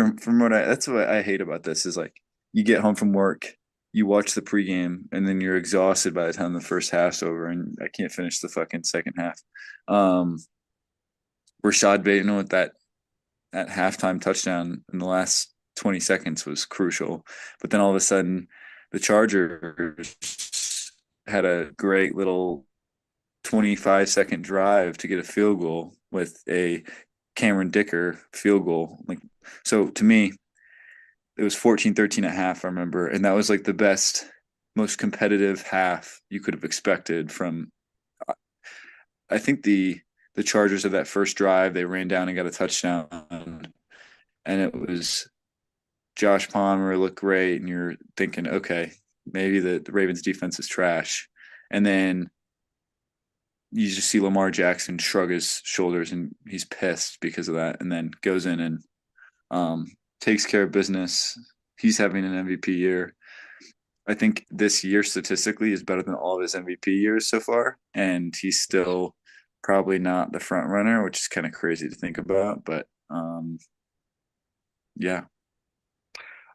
[SPEAKER 2] that's what I hate about this is like you get home from work, you watch the pregame, and then you're exhausted by the time the first half's over, and I can't finish the fucking second half. Um, Rashad Bateman with that halftime touchdown in the last 20 seconds was crucial, but then all of a sudden, the Chargers had a great little 25-second drive to get a field goal with a Cameron Dicker field goal. Like so to me, it was 14-13 at half, I remember, and that was like the best, most competitive half you could have expected from I think the Chargers of that first drive, they ran down and got a touchdown and it was Josh Palmer looked great and you're thinking, okay, maybe the Ravens defense is trash. And then you just see Lamar Jackson shrug his shoulders and he's pissed because of that, and then goes in and um, takes care of business. He's having an MVP year. I think this year statistically is better than all of his MVP years so far, and he's still probably not the front runner, which is kind of crazy to think about. But yeah,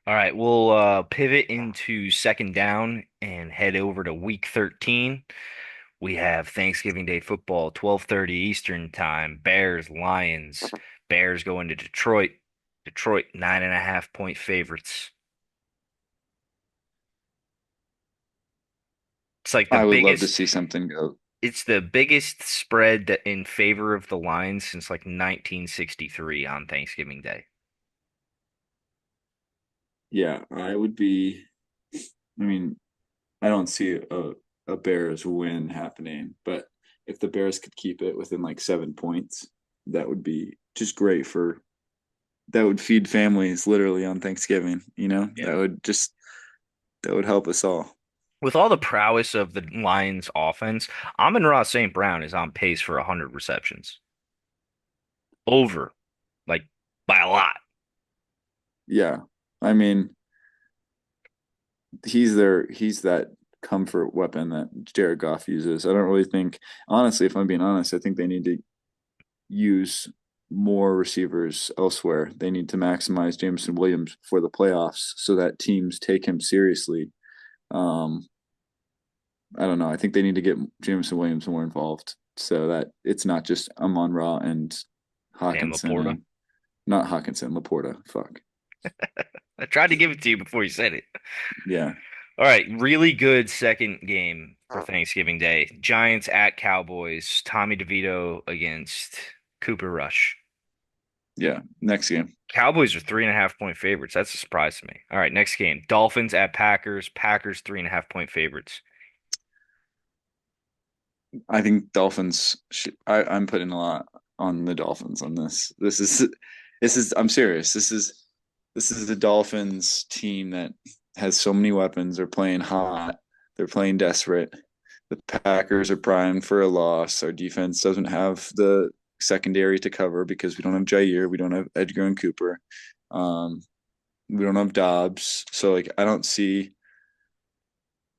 [SPEAKER 1] All right, we'll pivot into second down and head over to week 13. We have Thanksgiving Day football, 12:30 Eastern time. Bears, Lions. Bears going to Detroit. Detroit, 9.5 point favorites. It's like the
[SPEAKER 2] I would love to
[SPEAKER 1] biggest,
[SPEAKER 2] see something go.
[SPEAKER 1] it's the biggest spread that in favor of the Lions since like 1963 on Thanksgiving Day.
[SPEAKER 2] Yeah, I would be. I mean, I don't see a Bears win happening, but if the Bears could keep it within like 7 points, that would be just great for that would feed families literally on Thanksgiving, you know?
[SPEAKER 1] Yeah.
[SPEAKER 2] That would help us all.
[SPEAKER 1] With all the prowess of the Lions offense, Amon-Ra St. Brown is on pace for 100 receptions. Over, like by a lot.
[SPEAKER 2] Yeah. I mean, he's that comfort weapon that Jared Goff uses. I don't really think honestly, if I'm being honest, I think they need to use more receivers elsewhere. They need to maximize Jameson Williams for the playoffs so that teams take him seriously. Um, I don't know. I think they need to get Jameson Williams more involved so that it's not just Amon Ra and
[SPEAKER 1] Dan
[SPEAKER 2] Hawkinson
[SPEAKER 1] Laporta.
[SPEAKER 2] and not Hawkinson, Laporta. Fuck.
[SPEAKER 1] I tried to give it to you before you said it.
[SPEAKER 2] Yeah.
[SPEAKER 1] All right, really good second game for Thanksgiving Day. Giants at Cowboys. Tommy DeVito against Cooper Rush.
[SPEAKER 2] Yeah. Next game.
[SPEAKER 1] Cowboys are 3.5 point favorites. That's a surprise to me. All right, next game. Dolphins at Packers. Packers 3.5 point favorites.
[SPEAKER 2] I think Dolphins. I'm putting a lot on the Dolphins on this. I'm serious. This is the Dolphins team that has so many weapons. They're playing hot. They're playing desperate. The Packers are primed for a loss. Our defense doesn't have the secondary to cover because we don't have Jair, we don't have Edgar and Cooper, um, we don't have Dobbs. So like I don't see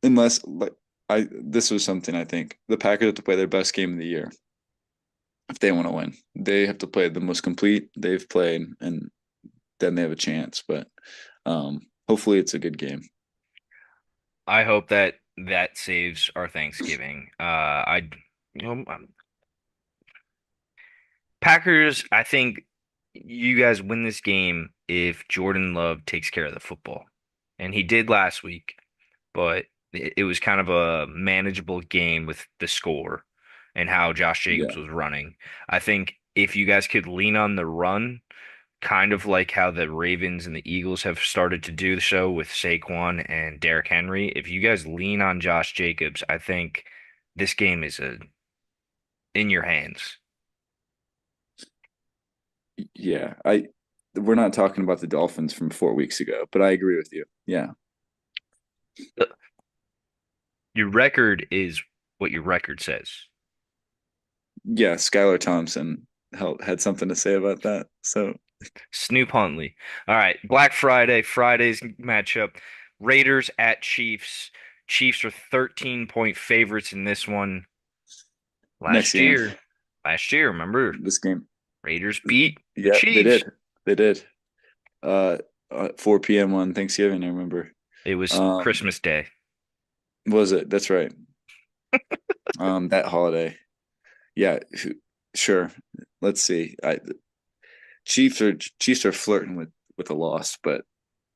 [SPEAKER 2] unless like I this was something I think the Packers have to play their best game of the year if they want to win. They have to play the most complete they've played, and then they have a chance. But hopefully, it's a good game.
[SPEAKER 1] I hope that that saves our Thanksgiving. You know, Packers, I think you guys win this game if Jordan Love takes care of the football. And he did last week, but it was kind of a manageable game with the score and how Josh Jacobs
[SPEAKER 2] Yeah,
[SPEAKER 1] was running. I think if you guys could lean on the run, kind of like how the Ravens and the Eagles have started to do so with Saquon and Derrick Henry, if you guys lean on Josh Jacobs, I think this game is in your hands.
[SPEAKER 2] yeah. I We're not talking about the Dolphins from 4 weeks ago, but I agree with you. Yeah,
[SPEAKER 1] Your record is what your record says.
[SPEAKER 2] yeah. Skylar Thompson had something to say about that. So
[SPEAKER 1] Snoop Huntley. All right, Black Friday, Friday's matchup. Raiders at Chiefs. Chiefs are 13-point favorites in this one.
[SPEAKER 2] next
[SPEAKER 1] Last
[SPEAKER 2] game,
[SPEAKER 1] year, last year, remember,
[SPEAKER 2] this game.
[SPEAKER 1] Raiders beat the
[SPEAKER 2] Yeah, they
[SPEAKER 1] Chiefs.
[SPEAKER 2] did. They did. Uh, 4 p.m. on Thanksgiving. I remember.
[SPEAKER 1] It was
[SPEAKER 2] Um,
[SPEAKER 1] Christmas Day.
[SPEAKER 2] was it? That's right. That holiday. Yeah, sure. Let's see. Chiefs are flirting with a loss, but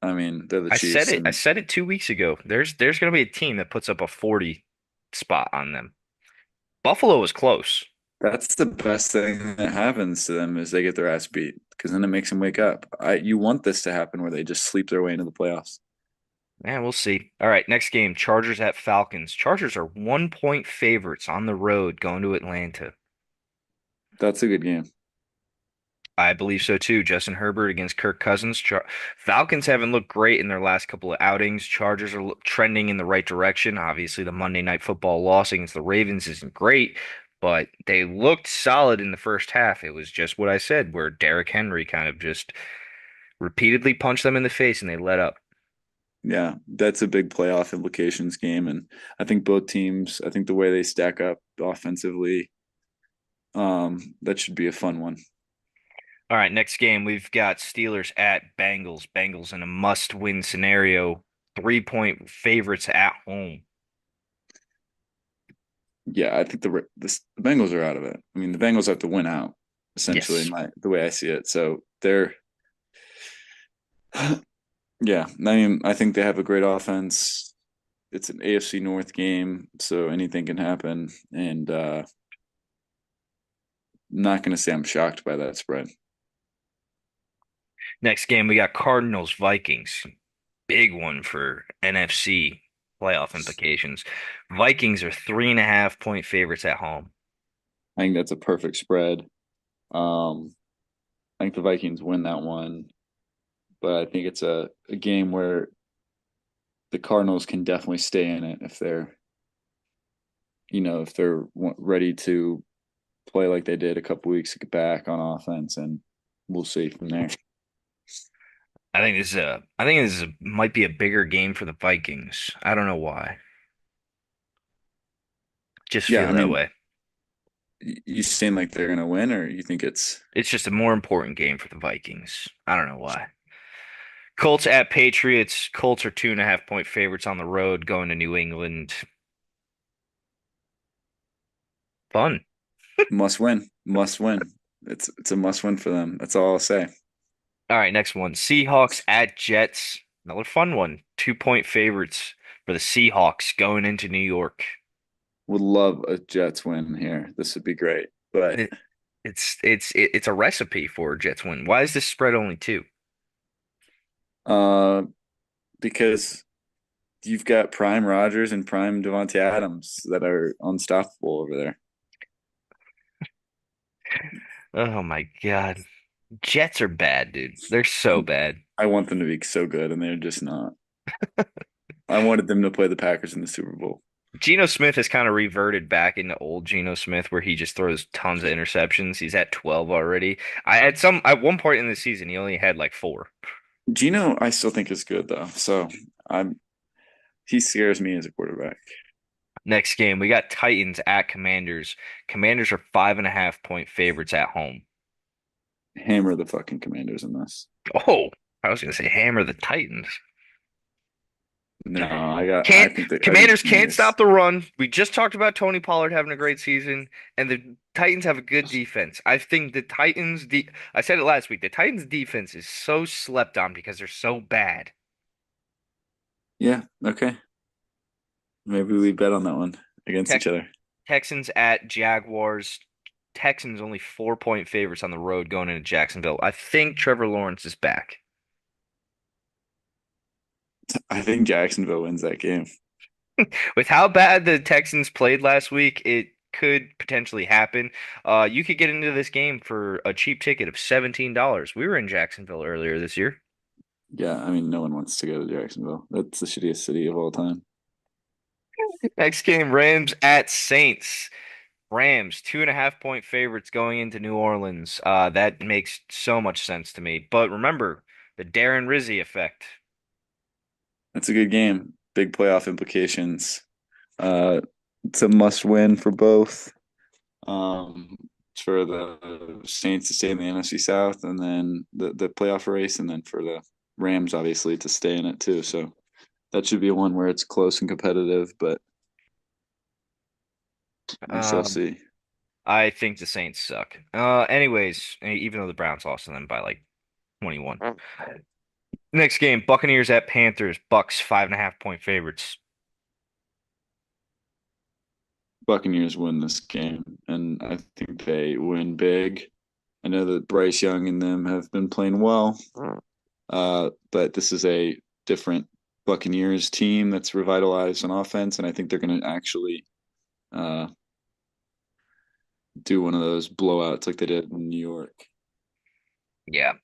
[SPEAKER 2] I mean they're the
[SPEAKER 1] I said
[SPEAKER 2] Chiefs,
[SPEAKER 1] it. I
[SPEAKER 2] and
[SPEAKER 1] said it 2 weeks ago. There's going to be a team that puts up a 40 spot on them. Buffalo was close.
[SPEAKER 2] that's the best thing that happens to them is they get their ass beat because then it makes them wake up. You want this to happen where they just sleep their way into the playoffs.
[SPEAKER 1] Yeah, we'll see. All right, next game, Chargers at Falcons. Chargers are 1-point favorites on the road going to Atlanta.
[SPEAKER 2] That's a good game.
[SPEAKER 1] I believe so too. Justin Herbert against Kirk Cousins. Falcons haven't looked great in their last couple of outings. Chargers are trending in the right direction. Obviously, the Monday Night Football loss against the Ravens isn't great, but they looked solid in the first half. It was just what I said, where Derrick Henry kind of just repeatedly punched them in the face and they let up.
[SPEAKER 2] Yeah, that's a big playoff implications game, and I think both teams. I think the way they stack up offensively, that should be a fun one.
[SPEAKER 1] All right, next game, we've got Steelers at Bengals. Bengals in a must-win scenario, 3-point favorites at home.
[SPEAKER 2] Yeah, I think the Bengals are out of it. I mean, the Bengals have to win out essentially,
[SPEAKER 1] Yes.
[SPEAKER 2] the way I see it. So they're, yeah. I mean, I think they have a great offense. It's an AFC North game, so anything can happen. And not going to say I'm shocked by that spread.
[SPEAKER 1] Next game, we got Cardinals Vikings. Big one for NFC playoff implications. Vikings are 3.5-point favorites at home.
[SPEAKER 2] I think that's a perfect spread. I think the Vikings win that one, but I think it's a game where the Cardinals can definitely stay in it if they're ready to play like they did a couple weeks back on offense, and we'll see from there.
[SPEAKER 1] Might be a bigger game for the Vikings. I don't know why. Just
[SPEAKER 2] Yeah,
[SPEAKER 1] feel
[SPEAKER 2] I
[SPEAKER 1] that
[SPEAKER 2] mean,
[SPEAKER 1] way.
[SPEAKER 2] you saying like they're gonna win, or you think it's
[SPEAKER 1] It's just a more important game for the Vikings. I don't know why. Colts at Patriots. Colts are 2.5-point favorites on the road going to New England. Fun.
[SPEAKER 2] must win, must win? It's a must win for them. That's all I'll say.
[SPEAKER 1] All right, next one. Seahawks at Jets. Another fun one. 2-point favorites for the Seahawks going into New York.
[SPEAKER 2] Would love a Jets win here. This would be great, but
[SPEAKER 1] It, it's a recipe for a Jets win. Why is this spread only two?
[SPEAKER 2] uh, because you've got prime Rodgers and prime Devontae Adams that are unstoppable over there.
[SPEAKER 1] Oh my God. Jets are bad, dude. They're so bad.
[SPEAKER 2] I want them to be so good, and they're just not. I wanted them to play the Packers in the Super Bowl.
[SPEAKER 1] Geno Smith has kind of reverted back into old Geno Smith where he just throws tons of interceptions. He's at 12 already. I had some at one point in the season he only had like four.
[SPEAKER 3] Gino, I still think is good though. So I'm he scares me as a quarterback.
[SPEAKER 1] Next game, we got Titans at Commanders. Commanders are 5.5 point favorites at home.
[SPEAKER 3] Hammer the fucking Commanders in this.
[SPEAKER 1] Oh, I was gonna say hammer the Titans.
[SPEAKER 3] No, I
[SPEAKER 1] Can't
[SPEAKER 3] think the
[SPEAKER 1] Commanders can't
[SPEAKER 3] Commanders.
[SPEAKER 1] stop the run. We just talked about Tony Pollard having a great season, and the Titans have a good defense. I think the Titans de I said it last week. The Titans defense is so slept on because they're so bad.
[SPEAKER 3] Yeah, okay. Maybe we bet on that one against
[SPEAKER 1] Tex
[SPEAKER 3] each other.
[SPEAKER 1] Texans at Jaguars. Texans only 4 point favorites on the road going into Jacksonville. I think Trevor Lawrence is back.
[SPEAKER 3] I think Jacksonville wins that game.
[SPEAKER 1] With how bad the Texans played last week, it could potentially happen. You could get into this game for a cheap ticket of $17. We were in Jacksonville earlier this year.
[SPEAKER 3] Yeah, I mean, no one wants to go to Jacksonville. That's the shittiest city of all time.
[SPEAKER 1] Next game, Rams at Saints. Rams, 2.5 point favorites going into New Orleans. That makes so much sense to me. But remember, the Darren Rizzi effect.
[SPEAKER 3] That's a good game. Big playoff implications. Uh, it's a must win for both. Um, for the Saints to stay in the NFC South, and then the playoff race, and then for the Rams, obviously, to stay in it too. So that should be one where it's close and competitive, but we shall
[SPEAKER 1] Um,
[SPEAKER 3] see.
[SPEAKER 1] I think the Saints suck. Anyways, even though the Browns lost to them by like 21. Next game, Buccaneers at Panthers. Bucks 5.5 point favorites.
[SPEAKER 3] Buccaneers win this game, and I think they win big. I know that Bryce Young and them have been playing well, but this is a different Buccaneers team that's revitalized on offense, and I think they're going to actually uh, do one of those blowouts like they did in New York.
[SPEAKER 1] Yeah.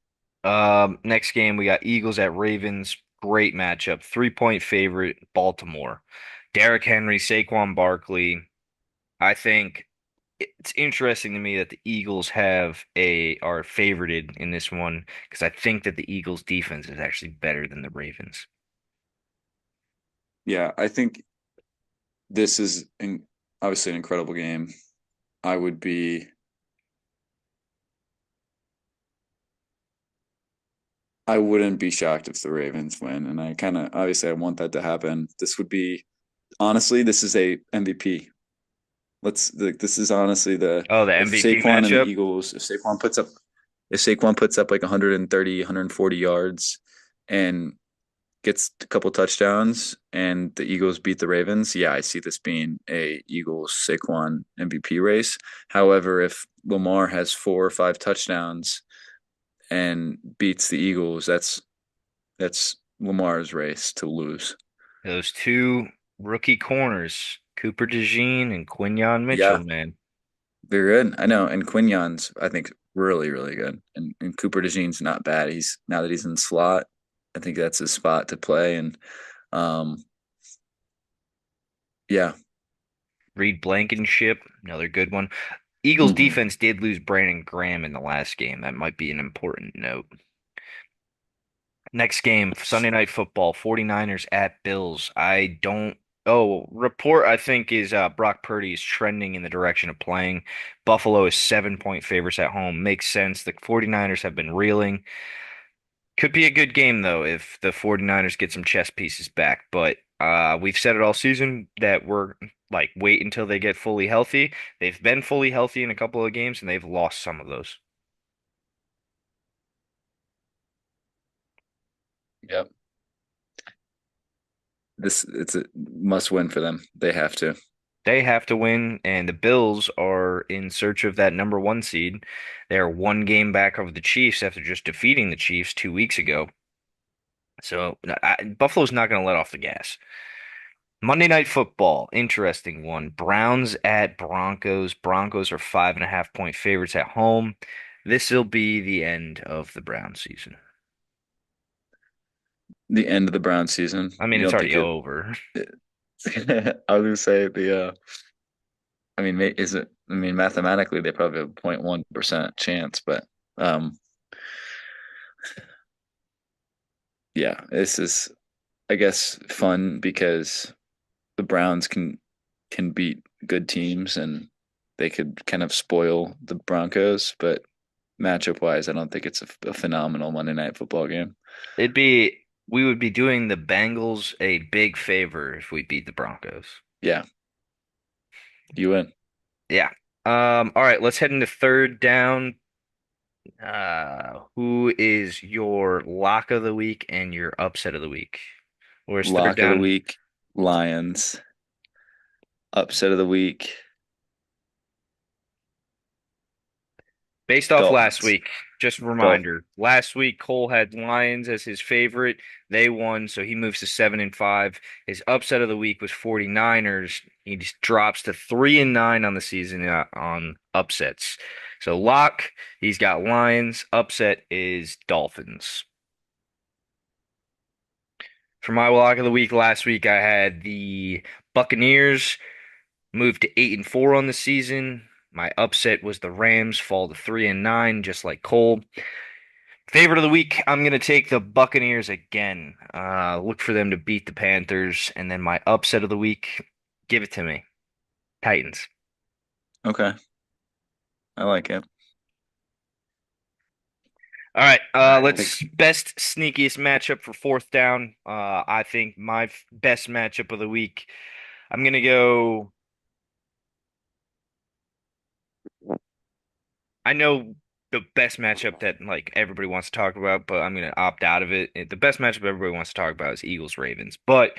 [SPEAKER 1] Next game we got Eagles at Ravens. Great matchup. 3 point favorite, Baltimore. Derrick Henry, Saquon Barkley. I think it's interesting to me that the Eagles are favorited in this one because I think that the Eagles defense is actually better than the Ravens.
[SPEAKER 3] Yeah, I think this is obviously an incredible game. I would be I wouldn't be shocked if the Ravens win, and I kind of obviously I want that to happen. This would be honestly, this is a MVP. This is honestly the
[SPEAKER 1] Oh, the
[SPEAKER 3] if
[SPEAKER 1] MVP
[SPEAKER 3] Saquon and the
[SPEAKER 1] matchup.
[SPEAKER 3] Eagles, if Saquon puts up like 130, 140 yards and gets a couple touchdowns and the Eagles beat the Ravens, yeah, I see this being a Eagles Saquon MVP race. However, if Lamar has 4 or 5 touchdowns and beats the Eagles, that's Lamar's race to lose.
[SPEAKER 1] Those two rookie corners, Cooper DeJean and Quinyon Mitchell,
[SPEAKER 3] Yeah,
[SPEAKER 1] man.
[SPEAKER 3] very good. I know. And Quignon's, I think, really, really good. And Cooper DeJean's not bad. He's now that he's in the slot, I think that's his spot to play. And um, yeah.
[SPEAKER 1] Reed Blankenship, another good one. Eagles
[SPEAKER 3] Hmm.
[SPEAKER 1] defense did lose Brandon Graham in the last game. That might be an important note. Next game, Sunday Night Football, 49ers at Bills. I don't report I think is Brock Purdy is trending in the direction of playing. Buffalo is 7 point favorites at home. Makes sense. The 49ers have been reeling. Could be a good game though if the 49ers get some chess pieces back, but we've said it all season that we're like wait until they get fully healthy. They've been fully healthy in a couple of games and they've lost some of those.
[SPEAKER 3] Yep. This it's a must win for them. They have to.
[SPEAKER 1] They have to win, and the Bills are in search of that number one seed. They are one game back of the Chiefs after just defeating the Chiefs 2 weeks ago. So Buffalo's not going to let off the gas. Monday Night Football, interesting one. Browns at Broncos. Broncos are 5.5 point favorites at home. This will be the end of the Brown season.
[SPEAKER 3] The end of the Brown season.
[SPEAKER 1] I mean,
[SPEAKER 3] You
[SPEAKER 1] it's
[SPEAKER 3] don't think
[SPEAKER 1] already over.
[SPEAKER 3] I was gonna say I mean, is it? I mean, mathematically, they probably have a 0.1% chance, but um, yeah, this is, I guess, fun because the Browns can beat good teams and they could kind of spoil the Broncos, but matchup wise, I don't think it's a phenomenal Monday Night Football game.
[SPEAKER 1] We would be doing the Bengals a big favor if we beat the Broncos.
[SPEAKER 3] Yeah, you win.
[SPEAKER 1] Yeah. All right, let's head into third down. Who is your lock of the week and your upset of the week? Where's third
[SPEAKER 3] Lock of the
[SPEAKER 1] down?
[SPEAKER 3] week, Lions. Upset of the week,
[SPEAKER 1] Based off last
[SPEAKER 3] Dolphins.
[SPEAKER 1] week, just a
[SPEAKER 3] Dolphins.
[SPEAKER 1] reminder. Last week, Cole had Lions as his favorite. They won, so he moves to 7-5. His upset of the week was 49ers. He just drops to 3-9 on the season on upsets. So lock, he's got Lions. Upset is Dolphins. For my lock of the week last week, I had the Buccaneers move to 8-4 on the season. My upset was the Rams fall to 3-9, just like Cole. Favorite of the week, I'm going to take the Buccaneers again. Look for them to beat the Panthers. And then my upset of the week, give it to me. Titans.
[SPEAKER 3] Okay, I like it.
[SPEAKER 1] All right,
[SPEAKER 3] All right, pick.
[SPEAKER 1] let's best sneakiest matchup for fourth down. I think my best matchup of the week, I'm going to go. I know the best matchup that like everybody wants to talk about, but I'm gonna opt out of it. The best matchup everybody wants to talk about is Eagles Ravens. But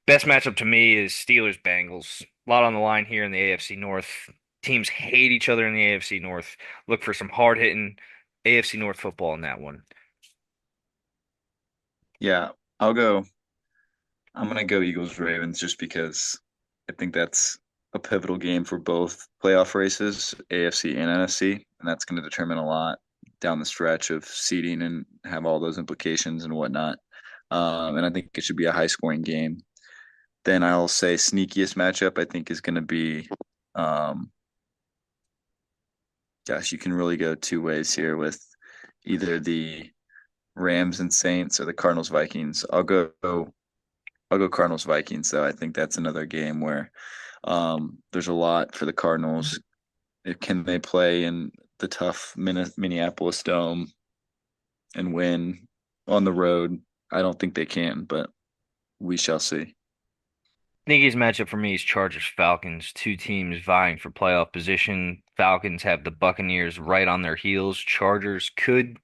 [SPEAKER 1] best matchup to me is Steelers Bengals. A lot on the line here in the AFC North. Teams hate each other in the AFC North. Look for some hard hitting AFC North football in that one.
[SPEAKER 3] Yeah, I'll go. I'm gonna go Eagles Ravens just because I think that's a pivotal game for both playoff races, AFC and NFC, and that's going to determine a lot down the stretch of seeding and have all those implications and whatnot. And I think it should be a high scoring game. Then I'll say sneakiest matchup I think is going to be, um, gosh, you can really go two ways here with either the Rams and Saints or the Cardinals Vikings. I'll go Cardinals Vikings though. I think that's another game where there's a lot for the Cardinals. Can they play in the tough Minneapolis Dome and win on the road? I don't think they can, but we shall see.
[SPEAKER 1] Sneakiest matchup for me is Chargers Falcons. Two teams vying for playoff position. Falcons have the Buccaneers right on their heels. Chargers could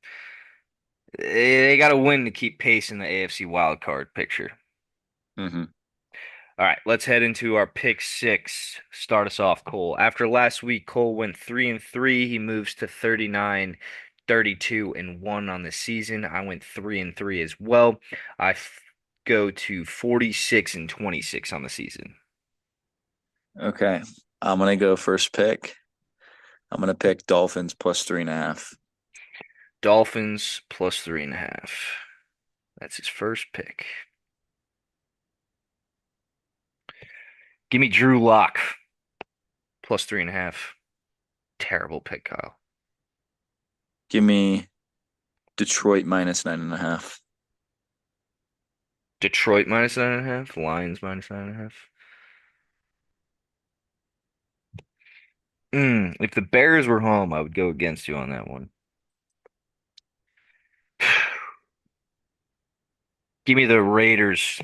[SPEAKER 1] they got to win to keep pace in the AFC wildcard picture.
[SPEAKER 3] Hmm.
[SPEAKER 1] All right, let's head into our pick six. Start us off, Cole. After last week, Cole went 3-3. He moves to 39, 32-1 on the season. I went 3-3 as well. Go to 46-26 on the season.
[SPEAKER 3] Okay, I'm gonna go first pick. I'm gonna pick Dolphins plus 3.5.
[SPEAKER 1] Dolphins plus 3.5. That's his first pick. Give me Drew Lock plus 3.5. Terrible pick, Kyle.
[SPEAKER 3] Give me Detroit minus 9.5.
[SPEAKER 1] Detroit minus 9.5. Lions minus 9.5. If the Bears were home, I would go against you on that one. Give me the Raiders.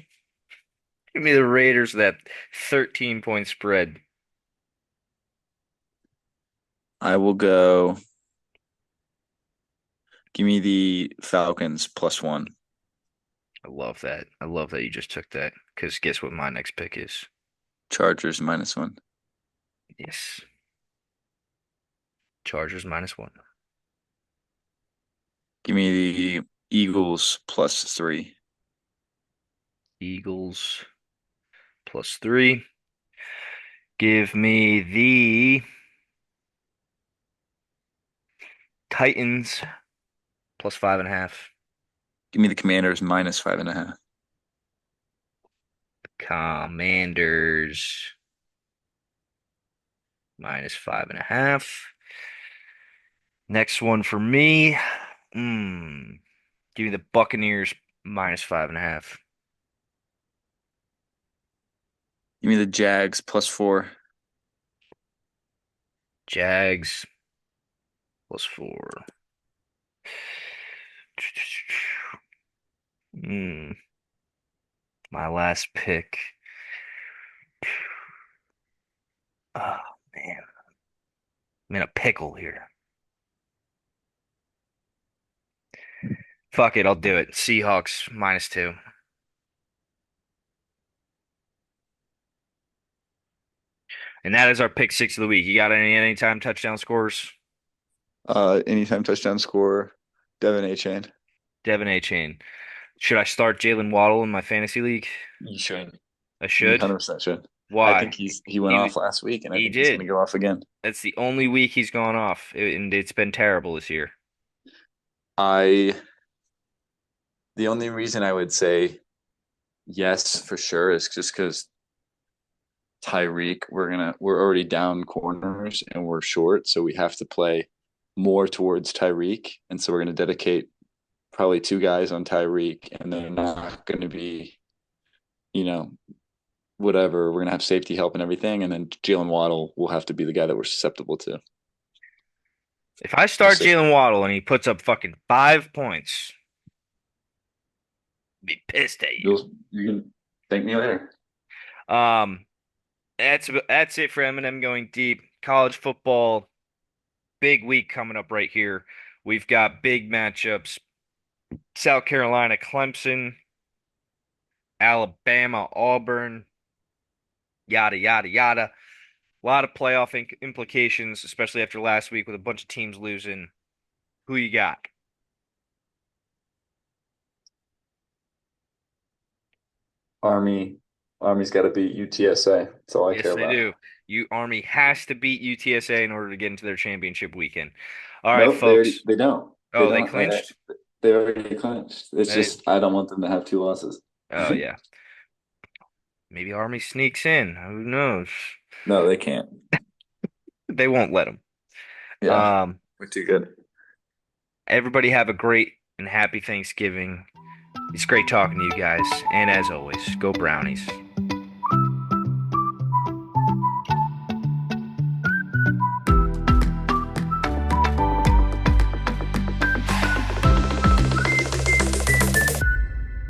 [SPEAKER 1] Give me the Raiders that 13-point spread.
[SPEAKER 3] I will go. Give me the Falcons plus 1.
[SPEAKER 1] I love that. I love that you just took that because guess what my next pick is?
[SPEAKER 3] Chargers minus 1.
[SPEAKER 1] Yes, Chargers minus one.
[SPEAKER 3] Give me the Eagles plus 3.
[SPEAKER 1] Eagles plus 3. Give me the Titans plus 5.5.
[SPEAKER 3] Give me the Commanders minus 5.5.
[SPEAKER 1] Commanders -5.5. Next one for me. Give me the Buccaneers -5.5.
[SPEAKER 3] Give me the Jags +4.
[SPEAKER 1] Jags +4. Hmm. My last pick. Oh man, I'm in a pickle here. Fuck it, I'll do it. Seahawks -2. And that is our pick six of the week. You got any anytime touchdown scores?
[SPEAKER 3] Anytime touchdown score, Devin A. Chain.
[SPEAKER 1] Devin A. Chain. Should I start Jalen Waddle in my fantasy league?
[SPEAKER 3] You should.
[SPEAKER 1] I
[SPEAKER 3] You
[SPEAKER 1] should.
[SPEAKER 3] 100% should. I think
[SPEAKER 1] Why?
[SPEAKER 3] he went off
[SPEAKER 1] He
[SPEAKER 3] last week, and I
[SPEAKER 1] he
[SPEAKER 3] think he's going to
[SPEAKER 1] did.
[SPEAKER 3] go off again.
[SPEAKER 1] That's the only week he's gone off, and it's been terrible this year.
[SPEAKER 3] I The only reason I would say yes for sure is just because Tyreek, we're already down corners and we're short, so we have to play more towards Tyreek, and so we're going to dedicate probably two guys on Tyreek, and they're not going to be, you know, whatever. We're going to have safety help and everything, and then Jalen Waddle will have to be the guy that we're susceptible to.
[SPEAKER 1] If I
[SPEAKER 3] We'll
[SPEAKER 1] start
[SPEAKER 3] see.
[SPEAKER 1] Jalen Waddle and he puts up fucking 5 points, I'd be pissed at you.
[SPEAKER 3] You can thank me later.
[SPEAKER 1] Um, that's it for MnM Going Deep. College football, big week coming up right here. We've got big matchups: South Carolina, Clemson, Alabama, Auburn, yada yada yada. A lot of playoff implications, especially after last week with a bunch of teams losing. Who you got?
[SPEAKER 3] Army, Army's got to beat UTSA. That's all I
[SPEAKER 1] Yes,
[SPEAKER 3] care
[SPEAKER 1] they
[SPEAKER 3] about.
[SPEAKER 1] do. Army has to beat UTSA in order to get into their championship weekend. All right,
[SPEAKER 3] Nope,
[SPEAKER 1] folks.
[SPEAKER 3] they don't. They
[SPEAKER 1] Oh, they
[SPEAKER 3] don't.
[SPEAKER 1] clinched?
[SPEAKER 3] They already clinched. It's
[SPEAKER 1] They,
[SPEAKER 3] just I don't want them to have two losses.
[SPEAKER 1] oh yeah. Maybe Army sneaks in. Who knows?
[SPEAKER 3] No, they can't.
[SPEAKER 1] They won't let them.
[SPEAKER 3] Yeah,
[SPEAKER 1] Um,
[SPEAKER 3] we're too good.
[SPEAKER 1] everybody have a great and happy Thanksgiving. It's great talking to you guys, and as always, go Brownies.